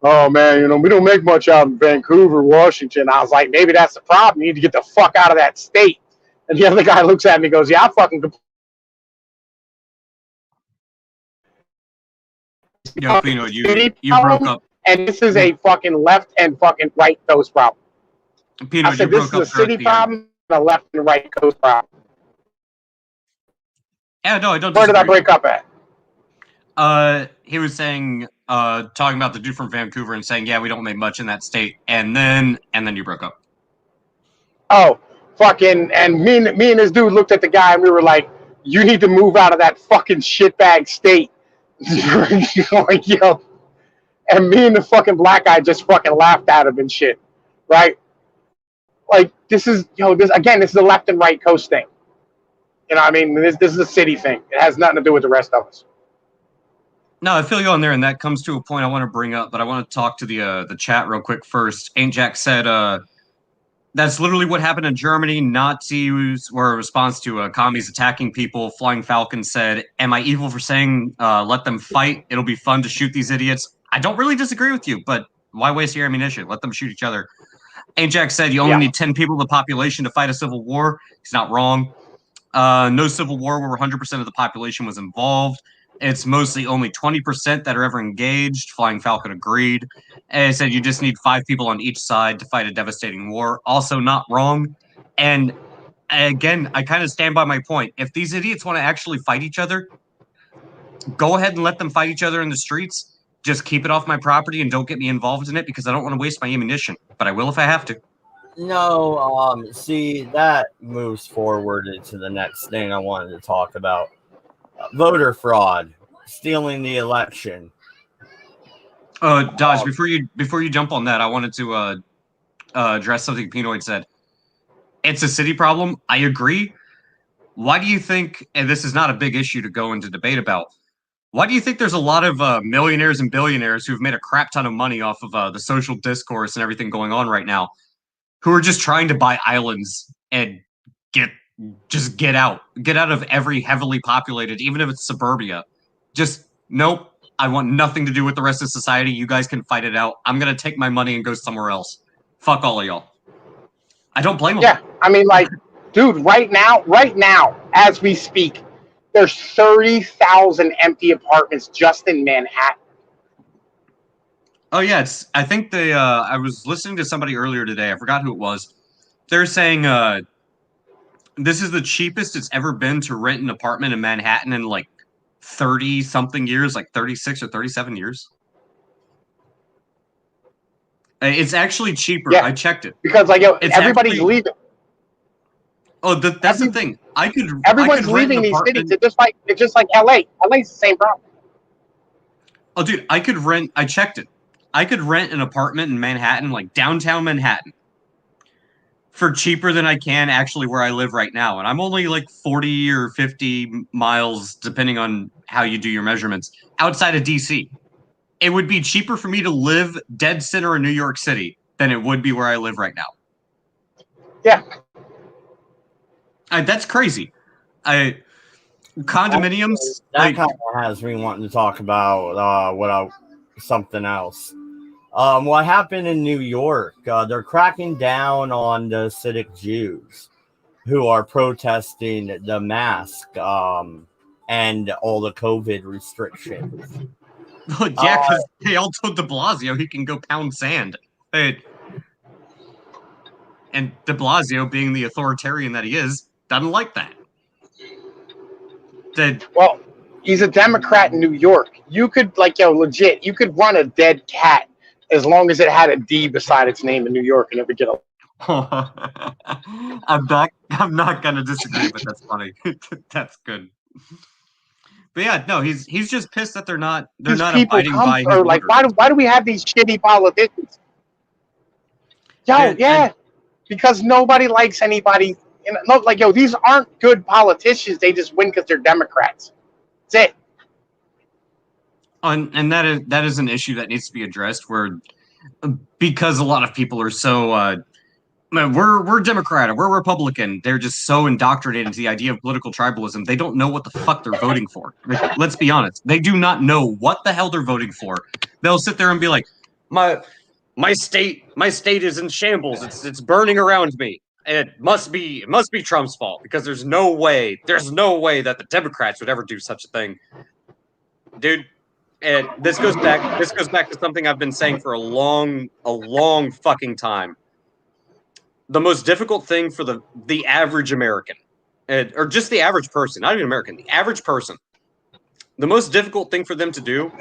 "Oh man, we don't make much out in Vancouver, Washington." I was like, "Maybe that's the problem. You need to get the fuck out of that state." And the other guy looks at me and goes, "Yeah, I fucking." yo, Pino, you broke up. And this is a fucking left and fucking right coast problem. Pino, I said you this broke is up a city problem and a left and right coast problem. Yeah, no, I don't. Where did I break up at? He was saying, talking about the dude from Vancouver and saying, "Yeah, we don't make much in that state," and then you broke up. Oh, fucking! And me and this dude looked at the guy and we were like, "You need to move out of that fucking shitbag state." Like, yo. And me and the fucking black guy just fucking laughed at him and shit, right? Like this is this is a left and right coast thing. You know what I mean? This is a city thing. It has nothing to do with the rest of us. No, I feel you on there, and that comes to a point I want to bring up, but I want to talk to the chat real quick first. Ain't Jack said that's literally what happened in Germany. Nazis were a response to commies attacking people. Flying Falcon said, "Am I evil for saying let them fight? It'll be fun to shoot these idiots." I don't really disagree with you, but why waste your ammunition? Let them shoot each other. Ain't Jack said you only need 10 people in the population to fight a civil war. He's not wrong. No civil war where 100% of the population was involved. It's mostly only 20% that are ever engaged. Flying Falcon agreed. And said you just need 5 people on each side to fight a devastating war. Also not wrong. And again, I kind of stand by my point. If these idiots want to actually fight each other, go ahead and let them fight each other in the streets. Just keep it off my property and don't get me involved in it because I don't want to waste my ammunition. But I will if I have to. No, see, that moves forward into the next thing I wanted to talk about. Voter fraud, stealing the election. Dodge, before you jump on that, I wanted to address something Pinoid said. It's a city problem. I agree. Why do you think, and this is not a big issue to go into debate about, why do you think there's a lot of millionaires and billionaires who've made a crap ton of money off of the social discourse and everything going on right now, who are just trying to buy islands and get out of every heavily populated, even if it's suburbia. Just nope. I want nothing to do with the rest of society. You guys can fight it out. I'm gonna take my money and go somewhere else. Fuck all of y'all. I don't blame them. Yeah, I mean, like, dude, right now, as we speak, there's 30,000 empty apartments just in Manhattan. Oh yeah, I think I was listening to somebody earlier today. I forgot who it was. They're saying this is the cheapest it's ever been to rent an apartment in Manhattan in like 30 something years, like 36 or 37 years. It's actually cheaper. Yeah, I checked it because like everybody's leaving. Oh, that's the thing. Everyone's leaving these cities. It's just like LA. LA's the same problem. Oh, dude, I checked it. I could rent an apartment in Manhattan, like downtown Manhattan, for cheaper than I can actually where I live right now. And I'm only like 40 or 50 miles, depending on how you do your measurements, outside of DC. It would be cheaper for me to live dead center in New York City than it would be where I live right now. Yeah. That's crazy. Condominiums. That Like, kind of has me wanting to talk about something else. What happened in New York? They're cracking down on the Hasidic Jews who are protesting the mask and all the COVID restrictions. yeah, because they all told De Blasio he can go pound sand. And De Blasio, being the authoritarian that he is, doesn't like that. Well, he's a Democrat in New York. You could, like, legit, you could run a dead cat as long as it had a D beside its name in New York and never get a. I'm not gonna disagree, but that's funny. That's good. But yeah, no, he's just pissed that they're not abiding by his like, orders. why do we have these shitty politicians? Because nobody likes anybody. These aren't good politicians. They just win because they're Democrats. That's it. And that is an issue that needs to be addressed. Because a lot of people are so we're Democrat or we're Republican. They're just so indoctrinated into the idea of political tribalism. They don't know what the fuck they're voting for. Like, let's be honest. They do not know what the hell they're voting for. They'll sit there and be like, my state is in shambles. It's burning around me. It must be Trump's fault because there's no way that the Democrats would ever do such a thing. Dude, and this goes back to something I've been saying for a long fucking time. The most difficult thing for the average American, or just the average person, not even American, the average person, the most difficult thing for them to do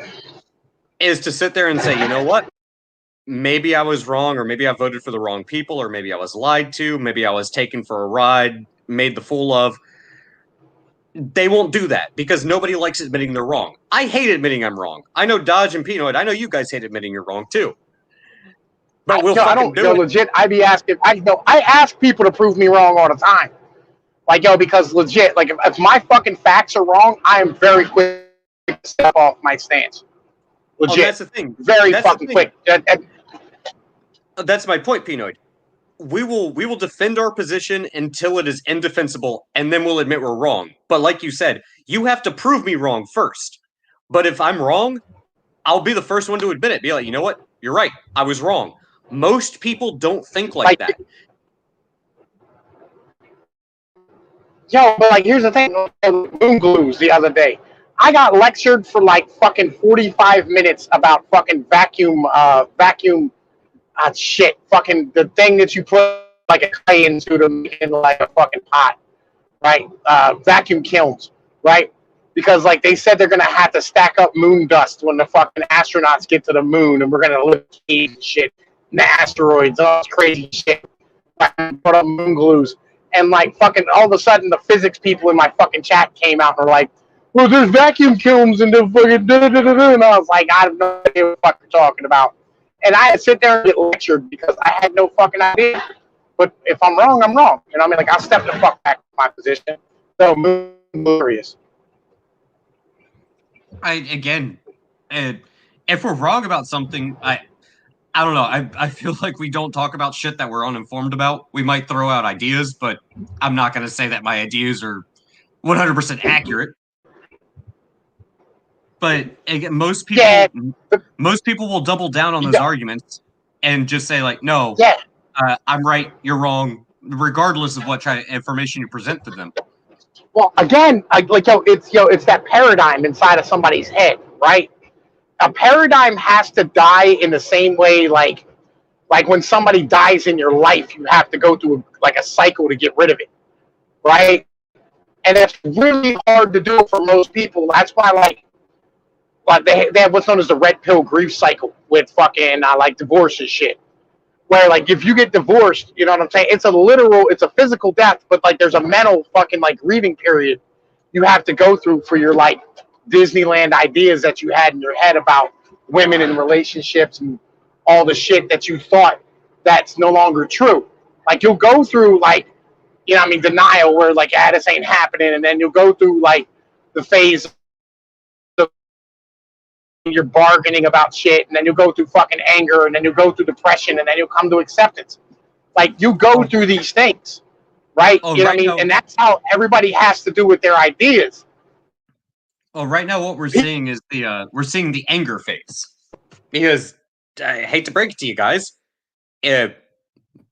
is to sit there and say, you know what? Maybe I was wrong, or maybe I voted for the wrong people, or maybe I was lied to, maybe I was taken for a ride, made the fool of. They won't do that because nobody likes admitting they're wrong. I hate admitting I'm wrong. I know Dodge and Pinoid, I know you guys hate admitting you're wrong too. But I don't do it. Legit, I be asking. I ask people to prove me wrong all the time. Because legit, if my fucking facts are wrong, I am very quick to step off my stance. Legit, that's the thing. Very fucking quick. That's my point, Pinoid. We will defend our position until it is indefensible, and then we'll admit we're wrong. But like you said, you have to prove me wrong first. But if I'm wrong, I'll be the first one to admit it. Be like, you know what? You're right. I was wrong. Most people don't think like that. But here's the thing. Moon glues the other day. I got lectured for fucking 45 minutes about fucking vacuum shit. Fucking the thing that you put a clay into to make in a fucking pot, right? Vacuum kilns, right? Because they said they're gonna have to stack up moon dust when the fucking astronauts get to the moon, and we're gonna live in shit, and the asteroids, all this crazy shit. Put up moon glues, and fucking all of a sudden the physics people in my fucking chat came out and were like, "Well, there's vacuum kilns and the fucking da-da-da-da-da," and I was like, I have no idea what the fuck you're talking about. And I had to sit there and get lectured because I had no fucking idea. But if I'm wrong, I'm wrong. You know what I mean? I'll step the fuck back to my position. So, glorious. If we're wrong about something, I don't know. I feel like we don't talk about shit that we're uninformed about. We might throw out ideas, but I'm not going to say that my ideas are 100% accurate. But again, most people will double down on those arguments and just say no, I'm right, you're wrong, regardless of what information you present to them. Well, again, it's that paradigm inside of somebody's head, right? A paradigm has to die in the same way, like when somebody dies in your life, you have to go through a cycle to get rid of it, right? And it's really hard to do for most people. That's why, they have what's known as the red pill grief cycle with fucking divorce and shit. Where if you get divorced, you know what I'm saying? It's a physical death, but there's a mental fucking grieving period you have to go through for your Disneyland ideas that you had in your head about women and relationships and all the shit that you thought that's no longer true. You'll go through denial where this ain't happening, and then you'll go through the phase of you're bargaining about shit, and then you'll go through fucking anger, and then you'll go through depression, and then you'll come to acceptance. You go through these things, right? You know what I mean? And that's how everybody has to do with their ideas. Well, right now what we're seeing is the anger phase. Because I hate to break it to you guys, if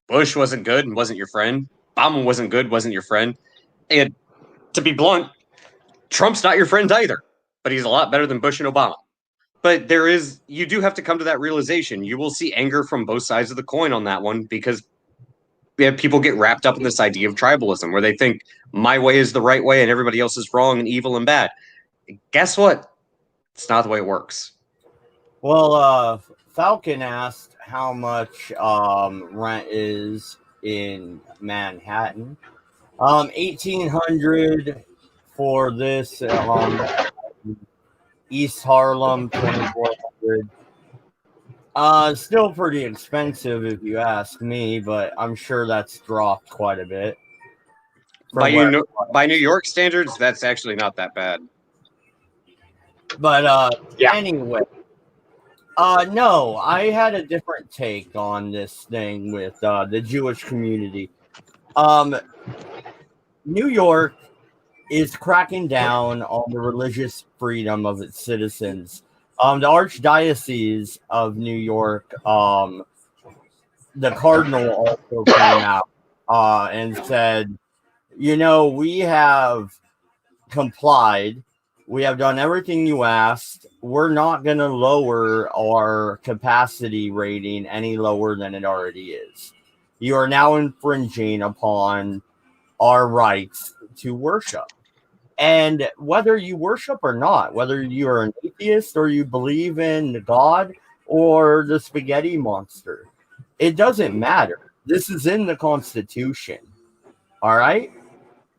Bush wasn't good and wasn't your friend, Obama wasn't good, wasn't your friend, and to be blunt, Trump's not your friend either. But he's a lot better than Bush and Obama. But you do have to come to that realization. You will see anger from both sides of the coin on that one because people get wrapped up in this idea of tribalism where they think my way is the right way and everybody else is wrong and evil and bad. Guess what? It's not the way it works. Well, Falcon asked how much rent is in Manhattan. 1,800 for this East Harlem, 2,400. Still pretty expensive if you ask me, but I'm sure that's dropped quite a bit. By New York standards, that's actually not that bad. But anyway, no, I had a different take on this thing with the Jewish community. New York is cracking down on the religious freedom of its citizens. The Archdiocese of New York, the Cardinal also came out and said, we have complied. We have done everything you asked. We're not going to lower our capacity rating any lower than it already is. You are now infringing upon our rights to worship. And whether you worship or not, whether you're an atheist or you believe in God or the spaghetti monster, it doesn't matter. This is in the Constitution. All right?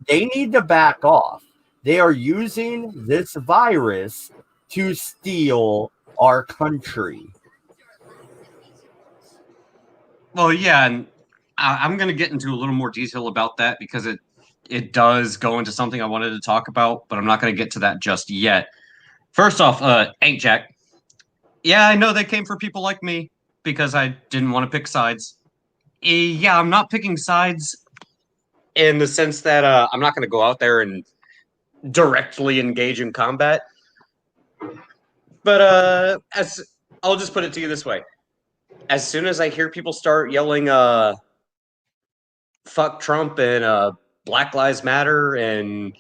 They need to back off. They are using this virus to steal our country. Well, yeah, and I'm going to get into a little more detail about that because it does go into something I wanted to talk about, but I'm not going to get to that just yet. First off, Ain't Jack. Yeah, I know they came for people like me because I didn't want to pick sides. Yeah, I'm not picking sides in the sense that I'm not going to go out there and directly engage in combat. But I'll just put it to you this way. As soon as I hear people start yelling fuck Trump and Black Lives Matter and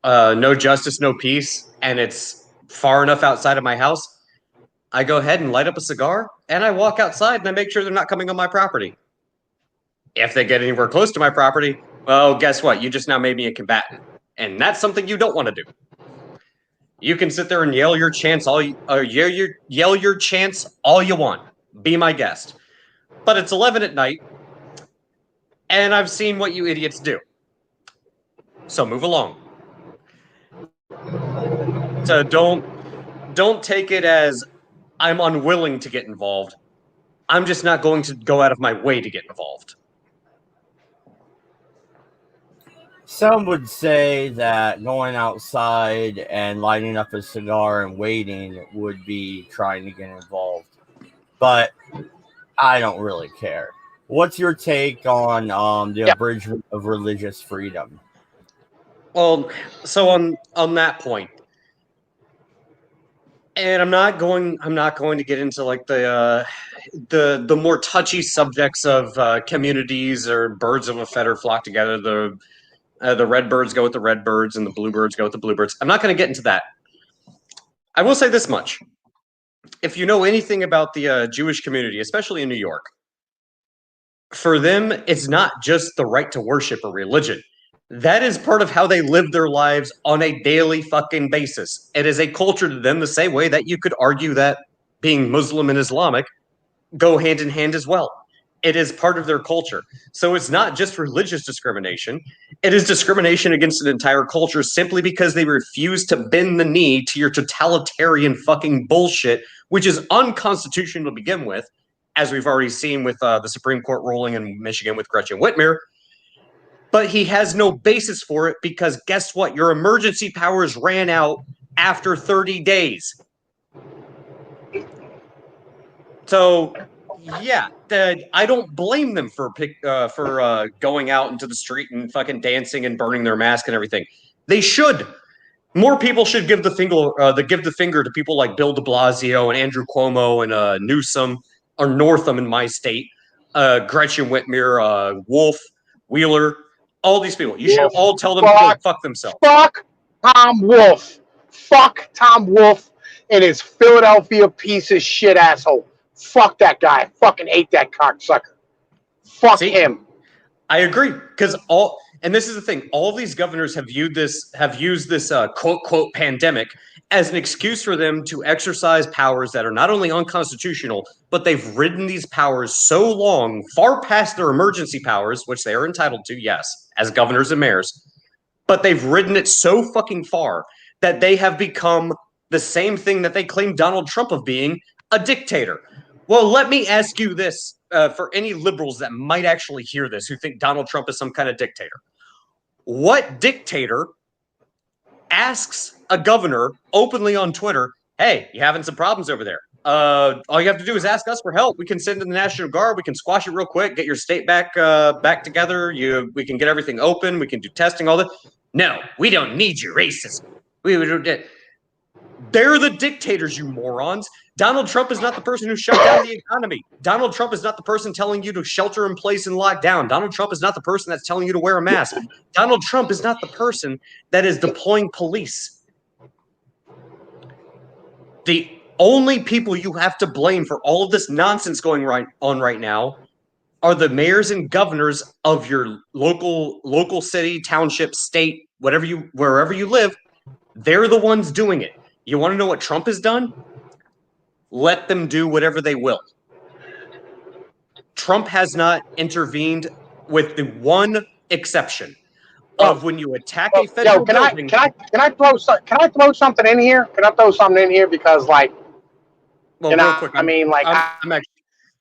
no justice, no peace, and it's far enough outside of my house, I go ahead and light up a cigar and I walk outside and I make sure they're not coming on my property. If they get anywhere close to my property, well, guess what? You just now made me a combatant. And that's something you don't want to do. You can sit there and yell your chants all you want. Be my guest. But it's 11 at night, and I've seen what you idiots do. So move along. So don't take it as I'm unwilling to get involved. I'm just not going to go out of my way to get involved. Some would say that going outside and lighting up a cigar and waiting would be trying to get involved. But I don't really care. What's your take on the abridgment of religious freedom? Well, so on that point, and I'm not going to get into like the more touchy subjects of communities or birds of a feather flock together. The red birds go with the red birds and the bluebirds go with the bluebirds. I'm not going to get into that. I will say this much. If you know anything about the Jewish community, especially in New York, for them, it's not just the right to worship a religion. That is part of how they live their lives on a daily fucking basis. It is a culture to them the same way that you could argue that being Muslim and Islamic go hand in hand as well. It is part of their culture. So it's not just religious discrimination. It is discrimination against an entire culture simply because they refuse to bend the knee to your totalitarian fucking bullshit, which is unconstitutional to begin with, as we've already seen with the Supreme Court ruling in Michigan with Gretchen Whitmer. But he has no basis for it because guess what? Your emergency powers ran out after 30 days. So, yeah, I don't blame them for going out into the street and fucking dancing and burning their mask and everything. They should. More people should give the finger to people like Bill de Blasio and Andrew Cuomo and Newsom or Northam in my state, Gretchen Whitmer, Wolf, Wheeler, all these people. You should all tell them to go fuck themselves. Fuck Tom Wolf. Fuck Tom Wolf and his Philadelphia piece of shit asshole. Fuck that guy. I fucking hate that cocksucker. Fuck him. I agree, because and this is the thing, all of these governors have used this quote quote pandemic as an excuse for them to exercise powers that are not only unconstitutional, but they've ridden these powers so long, far past their emergency powers, which they are entitled to, yes, as governors and mayors, but they've ridden it so fucking far that they have become the same thing that they claim Donald Trump of being, a dictator. Well, let me ask you this. For any liberals that might actually hear this, who think Donald Trump is some kind of dictator, what dictator asks a governor openly on Twitter, hey, you having some problems over there? All you have to do is ask us for help. We can send in the National Guard. We can squash it real quick, get your state back together. We can get everything open. We can do testing, all that. No, we don't need your racism. They're the dictators, you morons. Donald Trump is not the person who shut down the economy. Donald Trump is not the person telling you to shelter in place and lock down. Donald Trump is not the person that's telling you to wear a mask. Donald Trump is not the person that is deploying police. The only people you have to blame for all of this nonsense going on right now are the mayors and governors of your local city, township, state, wherever you live. They're the ones doing it. You want to know what Trump has done? Let them do whatever they will. Trump has not intervened, with the one exception of when you attack a federal building. Can I throw something in here? Can I throw something in here because, like, real quick. I'm actually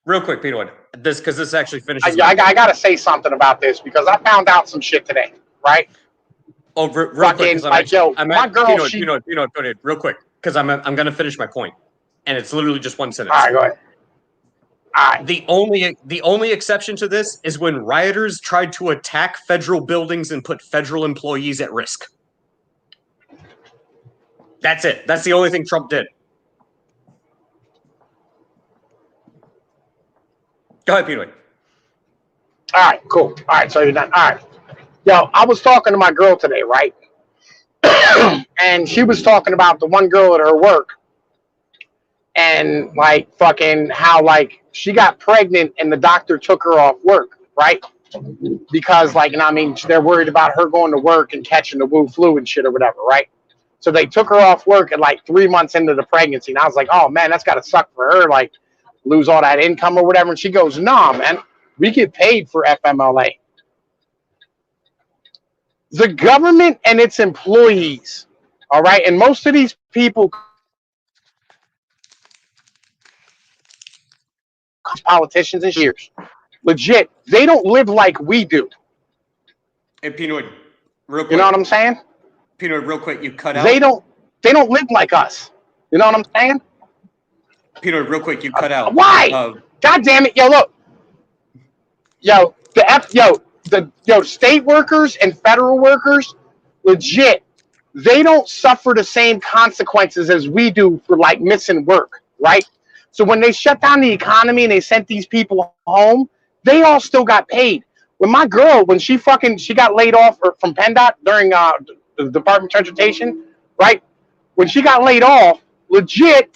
real quick, Peter. This actually finishes. I got to say something about this because I found out some shit today, right? Oh, real quick, my girl, real quick, because I'm going to finish my point, and it's literally just one sentence. All right, go ahead. All right. The only exception to this is when rioters tried to attack federal buildings and put federal employees at risk. That's it. That's the only thing Trump did. Go ahead, Peter. All right, cool. All right, so you're done. All right. Yo, I was talking to my girl today, right? And she was talking about the one girl at her work and, like, fucking how, like, she got pregnant and the doctor took her off work, right? Because, like, they're worried about her going to work and catching the Wu flu and shit or whatever, right? So they took her off work at, like, 3 months into the pregnancy. And I was like, oh, man, that's got to suck for her, like, lose all that income or whatever. And she goes, nah, man, we get paid for FMLA. The government and its employees, all right, and most of these people, politicians and years, legit, they don't live like we do. Hey, Pinoy, real quick. You know what I'm saying? Pinoy, real quick, you cut out. They don't live like us. You know what I'm saying? Pinoy, real quick, you cut out. Why? God damn it! Yo, look. The state workers and federal workers, legit, they don't suffer the same consequences as we do for, like, missing work, right? So when they shut down the economy and they sent these people home, they all still got paid. When my girl, when she got laid off from PennDOT during the Department of Transportation, right? When she got laid off, legit,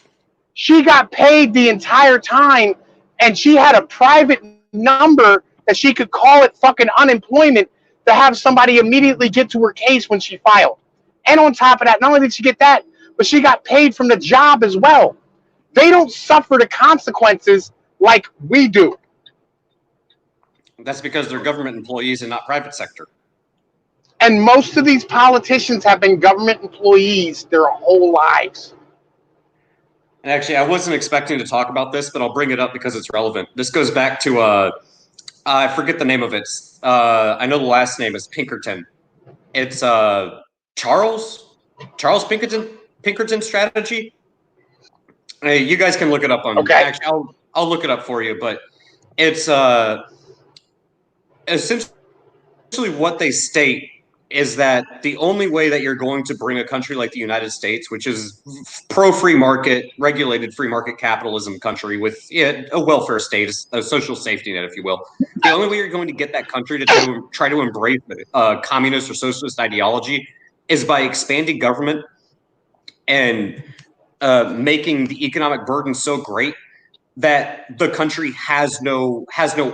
she got paid the entire time, and she had a private number that she could call it fucking unemployment to have somebody immediately get to her case when she filed. And on top of that, not only did she get that, but she got paid from the job as well. They don't suffer the consequences like we do. That's because they're government employees and not private sector. And most of these politicians have been government employees their whole lives. And actually, I wasn't expecting to talk about this, but I'll bring it up because it's relevant. This goes back to I forget the name of it. I know the last name is Pinkerton. It's Charles Pinkerton strategy. Hey, you guys can look it up on. Okay. Actually, I'll look it up for you. But it's essentially what they state is that the only way that you're going to bring a country like the United States, which is pro-free market, regulated free market capitalism country with a welfare state, a social safety net, if you will, the only way you're going to get that country to try to embrace communist or socialist ideology is by expanding government and making the economic burden so great that the country has no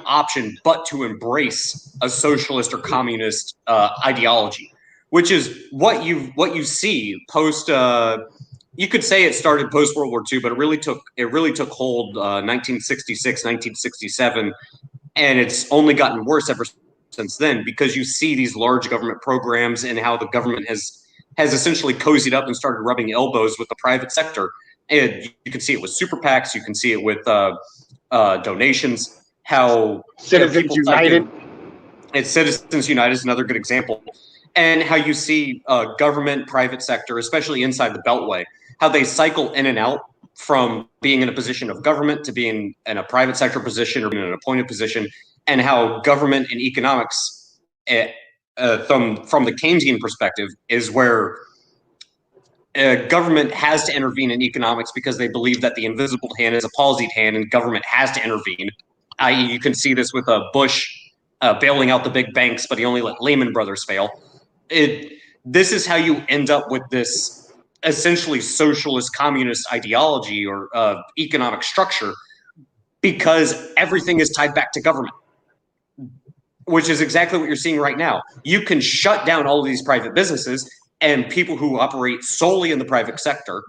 option but to embrace a socialist or communist ideology, which is what you see post. You could say it started post World War II, but it really took hold 1966, 1967, and it's only gotten worse ever since then because you see these large government programs and how the government has essentially cozied up and started rubbing elbows with the private sector. And you can see it with super PACs. You can see it with donations. How Citizens United. It's Citizens United is another good example. And how you see government, private sector, especially inside the Beltway, how they cycle in and out from being in a position of government to being in a private sector position or in an appointed position, and how government and economics, from the Keynesian perspective, is where government has to intervene in economics because they believe that the invisible hand is a palsied hand and government has to intervene. I.e., you can see this with Bush bailing out the big banks, but he only let Lehman Brothers fail. This is how you end up with this essentially socialist communist ideology or economic structure, because everything is tied back to government, which is exactly what you're seeing right now. You can shut down all of these private businesses, and people who operate solely in the private sector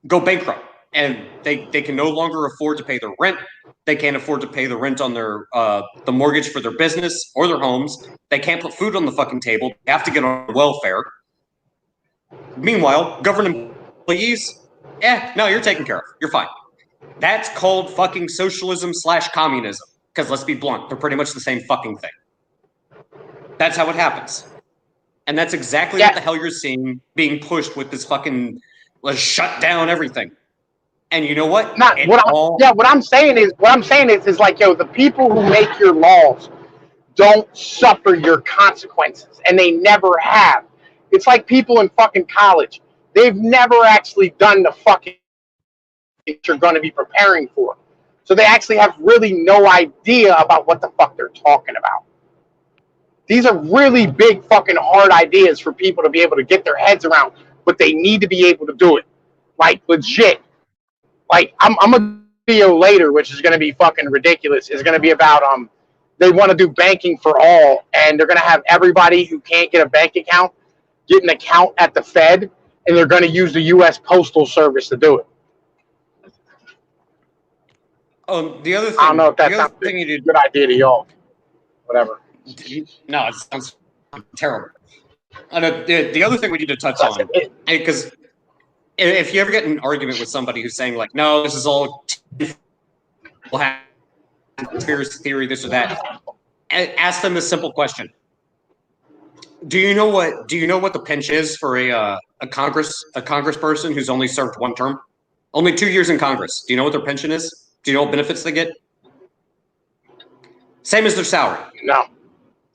go bankrupt, and they can no longer afford to pay their rent. They can't afford to pay the rent on their the mortgage for their business or their homes. They can't put food on the fucking table. They have to get on welfare. Meanwhile, government employees, no, you're taken care of. You're fine. That's called fucking socialism/communism. Because let's be blunt, they're pretty much the same fucking thing. That's how it happens. And that's exactly what the hell you're seeing being pushed with this fucking let's shut down everything. And you know what? What I'm saying is like, yo, the people who make your laws don't suffer your consequences, and they never have. It's like people in fucking college. They've never actually done the fucking that you're going to be preparing for. So they actually have really no idea about what the fuck they're talking about. These are really big fucking hard ideas for people to be able to get their heads around, but they need to be able to do it. Like, legit. Like, I'm a video later, which is going to be fucking ridiculous. It's going to be about, they want to do banking for all, and they're going to have everybody who can't get a bank account get an account at the Fed, and they're going to use the U.S. Postal Service to do it. Oh, the other thing. I don't know if that sounds like a good idea to y'all. Whatever. No, it sounds terrible. The other thing we need to touch on, because if you ever get in an argument with somebody who's saying like, no, this is all conspiracy theory, this or that, ask them this simple question. Do you know what the pinch is for a congressperson who's only served one term? Only 2 years in Congress. Do you know what their pension is? Do you know what benefits they get? Same as their salary. No.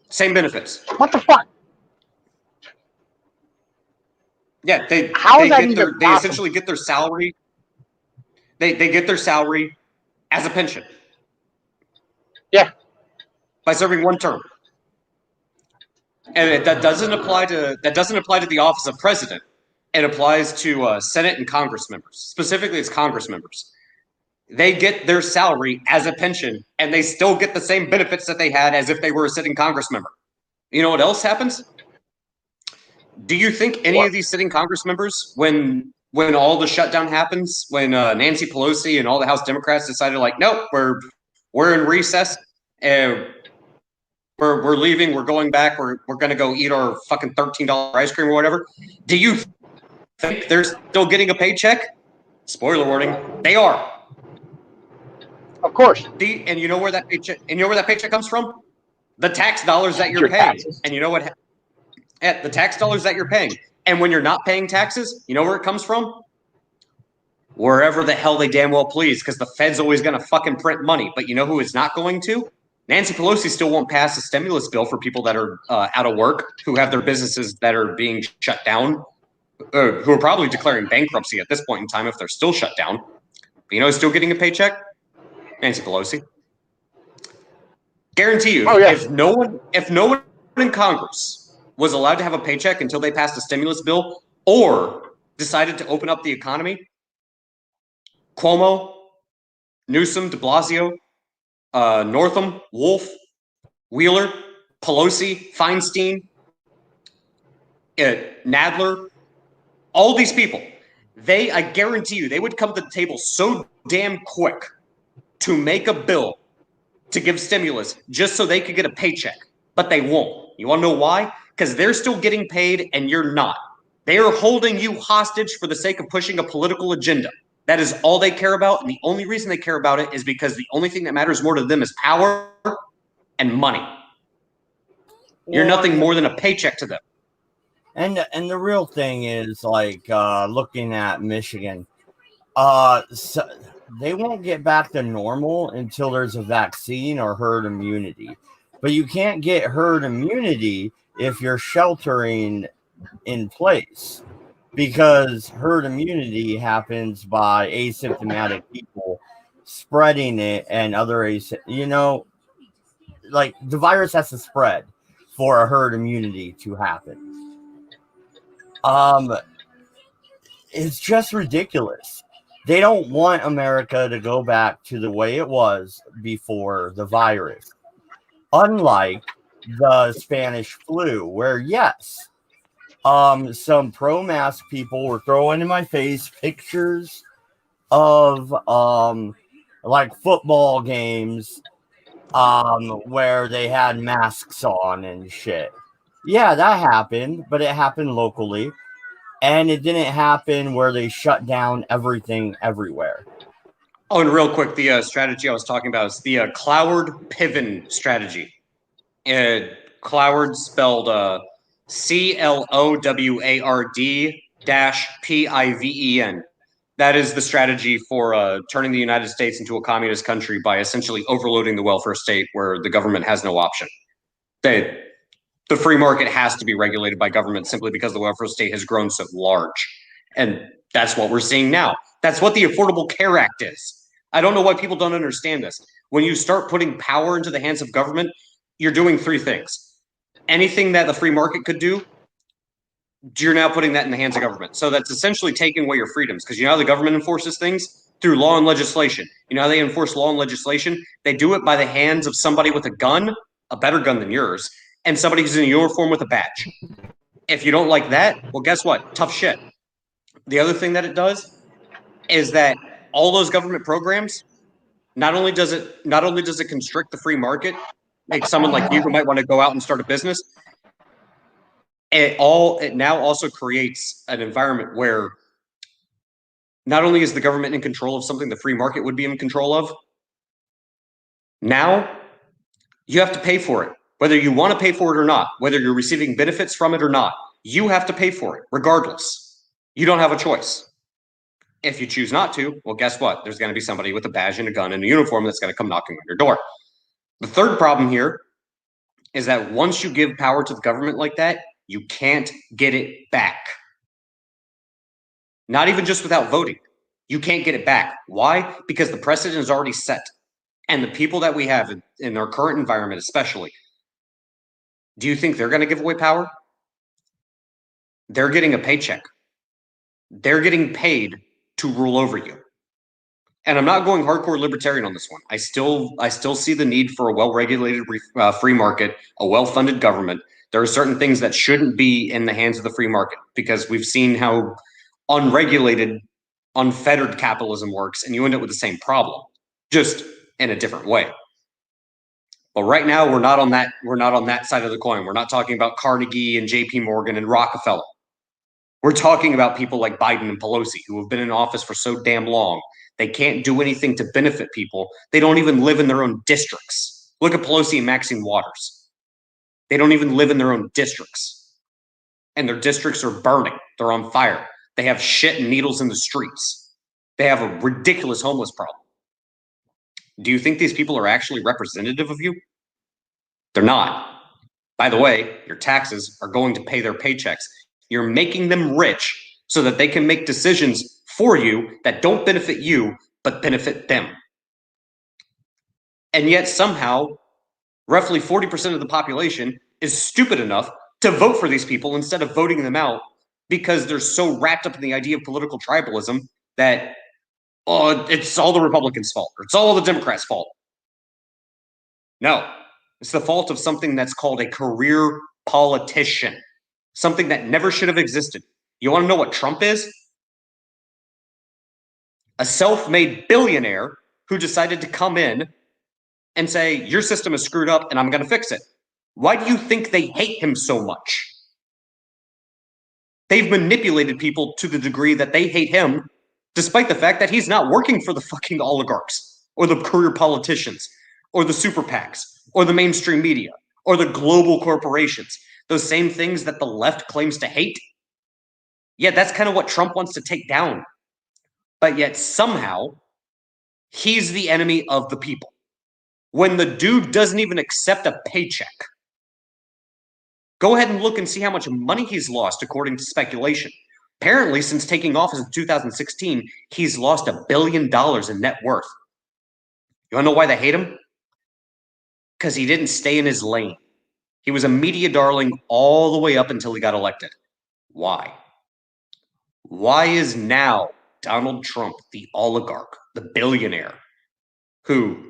Same benefits. What the fuck? Yeah, they essentially get their salary. They get their salary as a pension. Yeah. By serving one term. And that doesn't apply to the office of president. It applies to Senate and Congress members. Specifically, it's Congress members. They get their salary as a pension, and they still get the same benefits that they had as if they were a sitting Congress member. You know what else happens? Do you think any of these sitting Congress members, when all the shutdown happens, when Nancy Pelosi and all the House Democrats decided, like, nope, we're in recess, and we're leaving, we're going back, we're going to go eat our fucking $13 ice cream or whatever, do you think they're still getting a paycheck? Spoiler warning, they are. Of course. And you know where that paycheck comes from? The tax dollars that you're paying. Taxes. And you know what? The tax dollars that you're paying. And when you're not paying taxes, you know where it comes from? Wherever the hell they damn well please, because the Fed's always going to fucking print money. But you know who it's not going to? Nancy Pelosi still won't pass a stimulus bill for people that are out of work, who have their businesses that are being shut down, who are probably declaring bankruptcy at this point in time if they're still shut down. But you know who's still getting a paycheck? Nancy Pelosi. Guarantee you, if no one in Congress was allowed to have a paycheck until they passed a stimulus bill or decided to open up the economy, Cuomo, Newsom, de Blasio, Northam, Wolf, Wheeler, Pelosi, Feinstein, Nadler, all these people, I guarantee you, they would come to the table so damn quick to make a bill to give stimulus just so they could get a paycheck. But they won't. You want to know why? Because they're still getting paid and you're not. They are holding you hostage for the sake of pushing a political agenda. That is all they care about. And the only reason they care about it is because the only thing that matters more to them is power and money. You're nothing more than a paycheck to them. And the real thing is, like, looking at Michigan, so they won't get back to normal until there's a vaccine or herd immunity. But you can't get herd immunity if you're sheltering in place, because herd immunity happens by asymptomatic people spreading it, and other like the virus has to spread for a herd immunity to happen. It's just ridiculous. They don't want America to go back to the way it was before the virus. Unlike the Spanish flu, where yes, some pro-mask people were throwing in my face pictures of like football games where they had masks on and shit. Yeah, that happened, but it happened locally. And it didn't happen where they shut down everything everywhere. Oh, and real quick, the strategy I was talking about is the Cloward-Piven strategy. Cloward spelled CLOWARD-PIVEN. That is the strategy for turning the United States into a communist country by essentially overloading the welfare state where the government has no option. The free market has to be regulated by government simply because the welfare state has grown so large. And that's what we're seeing now. That's what the Affordable Care Act is. I don't know why people don't understand this. When you start putting power into the hands of government, you're doing three things. Anything that the free market could do, you're now putting that in the hands of government. So that's essentially taking away your freedoms, because you know how the government enforces things? Through law and legislation. You know how they enforce law and legislation? They do it by the hands of somebody with a gun, a better gun than yours, and somebody who's in a uniform with a badge. If you don't like that, well, guess what? Tough shit. The other thing that it does is that all those government programs, not only does it constrict the free market, make someone like you who might want to go out and start a business, it now also creates an environment where not only is the government in control of something the free market would be in control of, now you have to pay for it. Whether you want to pay for it or not, whether you're receiving benefits from it or not, you have to pay for it regardless. You don't have a choice. If you choose not to, well, guess what? There's going to be somebody with a badge and a gun and a uniform that's going to come knocking on your door. The third problem here is that once you give power to the government like that, you can't get it back. Not even just without voting. You can't get it back. Why? Because the precedent is already set. And the people that we have in our current environment especially, do you think they're going to give away power? They're getting a paycheck. They're getting paid to rule over you. And I'm not going hardcore libertarian on this one. I still see the need for a well-regulated free market, a well-funded government. There are certain things that shouldn't be in the hands of the free market because we've seen how unregulated, unfettered capitalism works, and you end up with the same problem, just in a different way. But right now, we're not on that side of the coin. We're not talking about Carnegie and JP Morgan and Rockefeller. We're talking about people like Biden and Pelosi, who have been in office for so damn long. They can't do anything to benefit people. They don't even live in their own districts. Look at Pelosi and Maxine Waters. They don't even live in their own districts. And their districts are burning. They're on fire. They have shit and needles in the streets. They have a ridiculous homeless problem. Do you think these people are actually representative of you? They're not. By the way, your taxes are going to pay their paychecks. You're making them rich so that they can make decisions for you that don't benefit you, but benefit them. And yet somehow, roughly 40% of the population is stupid enough to vote for these people instead of voting them out because they're so wrapped up in the idea of political tribalism that it's all the Republicans' fault, or it's all the Democrats' fault. No, it's the fault of something that's called a career politician, something that never should have existed. You want to know what Trump is? A self-made billionaire who decided to come in and say, your system is screwed up and I'm going to fix it. Why do you think they hate him so much? They've manipulated people to the degree that they hate him, despite the fact that he's not working for the fucking oligarchs or the career politicians or the super PACs or the mainstream media or the global corporations, those same things that the left claims to hate. Yeah, that's kind of what Trump wants to take down. But yet somehow he's the enemy of the people when the dude doesn't even accept a paycheck. Go ahead and look and see how much money he's lost, according to speculation. Apparently, since taking office in 2016, he's lost $1 billion in net worth. You want to know why they hate him? Because he didn't stay in his lane. He was a media darling all the way up until he got elected. Why? Why is now Donald Trump the oligarch, the billionaire, who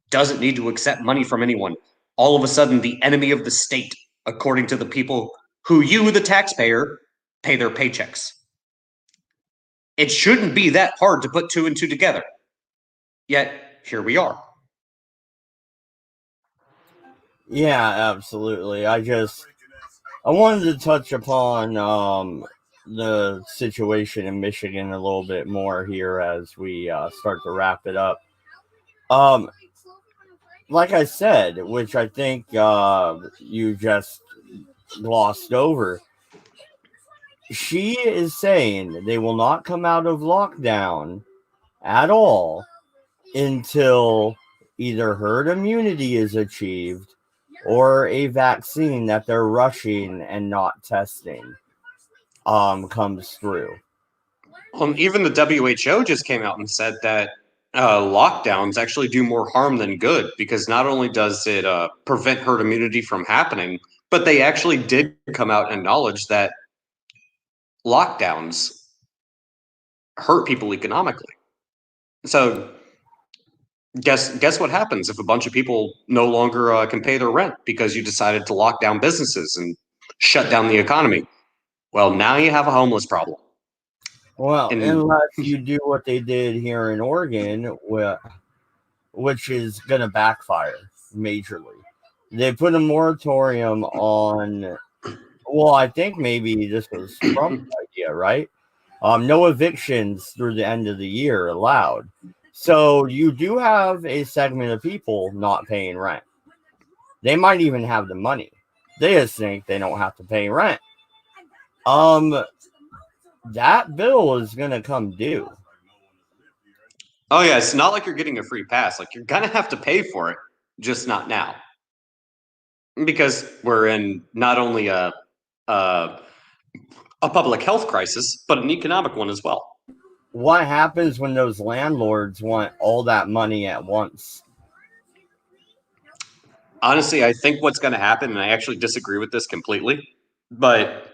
doesn't need to accept money from anyone, all of a sudden the enemy of the state, according to the people who you, the taxpayer, pay their paychecks? It shouldn't be that hard to put two and two together. Yet, here we are. Yeah, absolutely. I wanted to touch upon the situation in Michigan a little bit more here as we start to wrap it up. Like I said, which I think you just glossed over, she is saying they will not come out of lockdown at all until either herd immunity is achieved or a vaccine that they're rushing and not testing comes through. Even the WHO just came out and said that lockdowns actually do more harm than good, because not only does it prevent herd immunity from happening, but they actually did come out and acknowledge that lockdowns hurt people economically. So guess what happens if a bunch of people no longer can pay their rent because you decided to lock down businesses and shut down the economy? Well, now you have a homeless problem. Well, unless you do what they did here in Oregon, which is going to backfire majorly. They put a moratorium on, well, I think maybe this was Trump's idea, right? No evictions through the end of the year allowed. So you do have a segment of people not paying rent. They might even have the money. They just think they don't have to pay rent. That bill is going to come due. Oh, yeah. It's not like you're getting a free pass. Like, you're going to have to pay for it, just not now. Because we're in not only a public health crisis, but an economic one as well. What happens when those landlords want all that money at once? Honestly, I think what's going to happen, and I actually disagree with this completely, but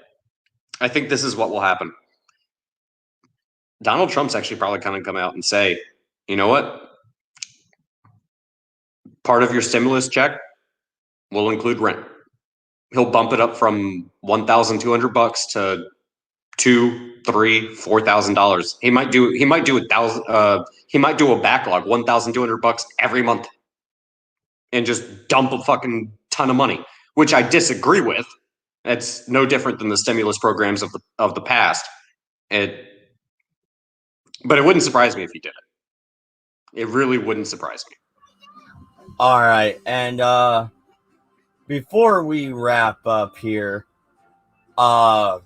I think this is what will happen. Donald Trump's actually probably kind of come out and say, you know what? Part of your stimulus check will include rent. He'll bump it up from $1,200 to $2,000, $3,000, $4,000. He might do $1,000. He might do a backlog, $1,200 every month, and just dump a fucking ton of money, which I disagree with. It's no different than the stimulus programs of the past. But it wouldn't surprise me if he did it. It really wouldn't surprise me. All right, and before we wrap up here, I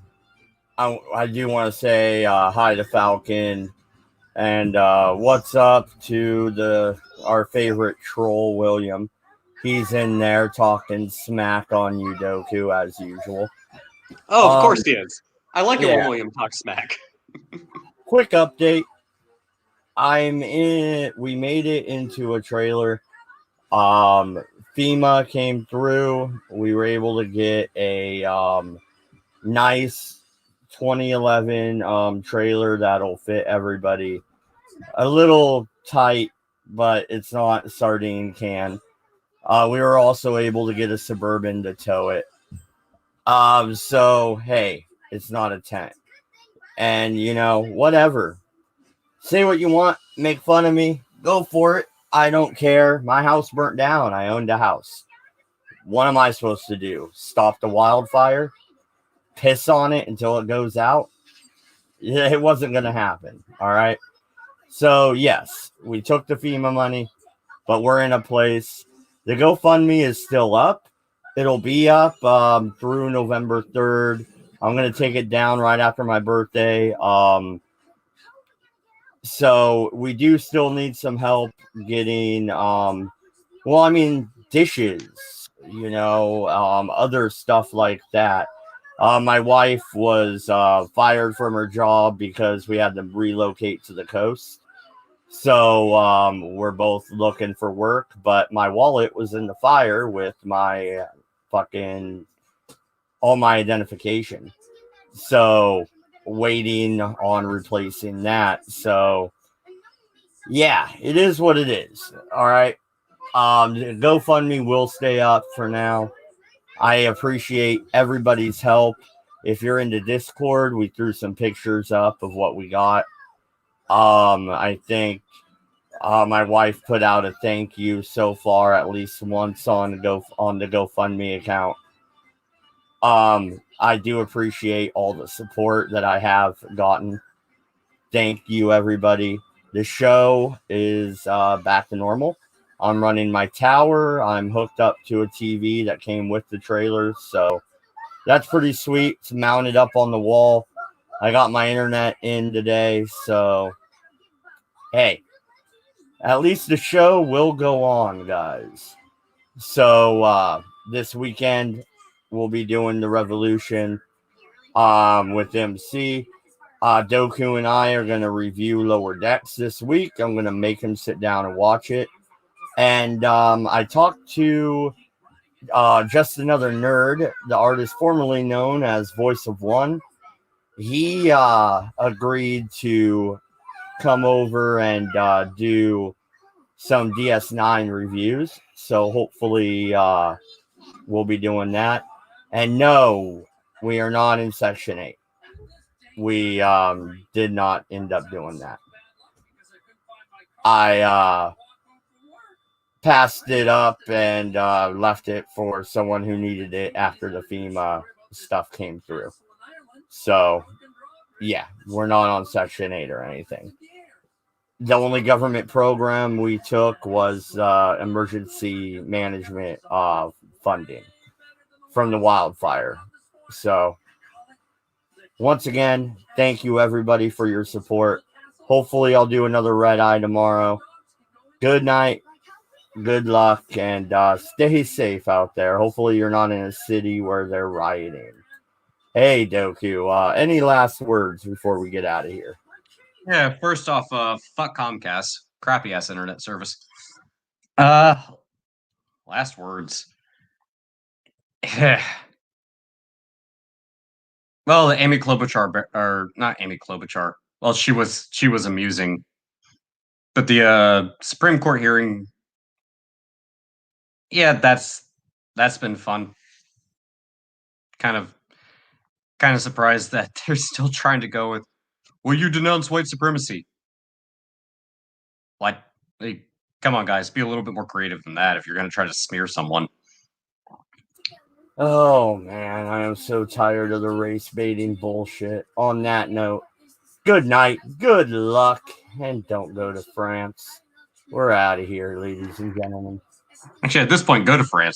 do want to say hi to Falcon, and what's up to our favorite troll, William, He's in there talking smack on you, Doku, as usual. Oh, of course he is. I like it when yeah. William talks smack. Quick update. We made it into a trailer. FEMA came through. We were able to get a nice 2011 trailer that'll fit everybody. A little tight, but it's not sardine can. We were also able to get a Suburban to tow it. So hey, it's not a tent. And whatever. Say what you want, make fun of me, go for it. I don't care. My house burnt down. I owned a house. What am I supposed to do? Stop the wildfire? Piss on it until it goes out? It wasn't going to happen. All right. So, yes, we took the FEMA money, but we're in a place. The GoFundMe is still up. It'll be up through November 3rd. I'm going to take it down right after my birthday. So we do still need some help getting, dishes, other stuff like that. My wife was fired from her job because we had to relocate to the coast. So we're both looking for work, but my wallet was in the fire with my all my identification. So waiting on replacing that. So yeah, it is what it is. All right. GoFundMe will stay up for now. I appreciate everybody's help. If you're into Discord, we threw some pictures up of what we got. I think my wife put out a thank you so far at least once on the GoFundMe account. I do appreciate all the support that I have gotten. Thank you, everybody. The show is back to normal. I'm running my tower. I'm hooked up to a TV that came with the trailer, so that's pretty sweet. It's mounted up on the wall. I got my internet in today, so hey, at least the show will go on, guys. So this weekend we'll be doing the Revolution with MC. Doku and I are going to review Lower Decks this week. I'm going to make him sit down and watch it. And I talked to Just Another Nerd, the artist formerly known as Voice of One. He agreed to come over and do some DS9 reviews. So hopefully we'll be doing that. And no, we are not in Section 8. We did not end up doing that. I passed it up and left it for someone who needed it after the FEMA stuff came through. So, yeah, we're not on Section 8 or anything. The only government program we took was emergency management funding from the wildfire. So, once again, thank you, everybody, for your support. Hopefully, I'll do another Redeye tomorrow. Good night. Good luck, and stay safe out there. Hopefully, you're not in a city where they're rioting. Hey, Doku, any last words before we get out of here? Yeah, first off, fuck Comcast. Crappy ass internet service. Last words. Well, Amy Klobuchar, or not Amy Klobuchar. Well, she was amusing, but the Supreme Court hearing, yeah, that's been fun. Kind of surprised that they're still trying to go with, will you denounce white supremacy? Like, come on, guys, be a little bit more creative than that if you're going to try to smear someone. Oh, man, I am so tired of the race baiting bullshit. On that note, good night, good luck, and don't go to France. We're out of here, ladies and gentlemen. Actually, at this point, go to France.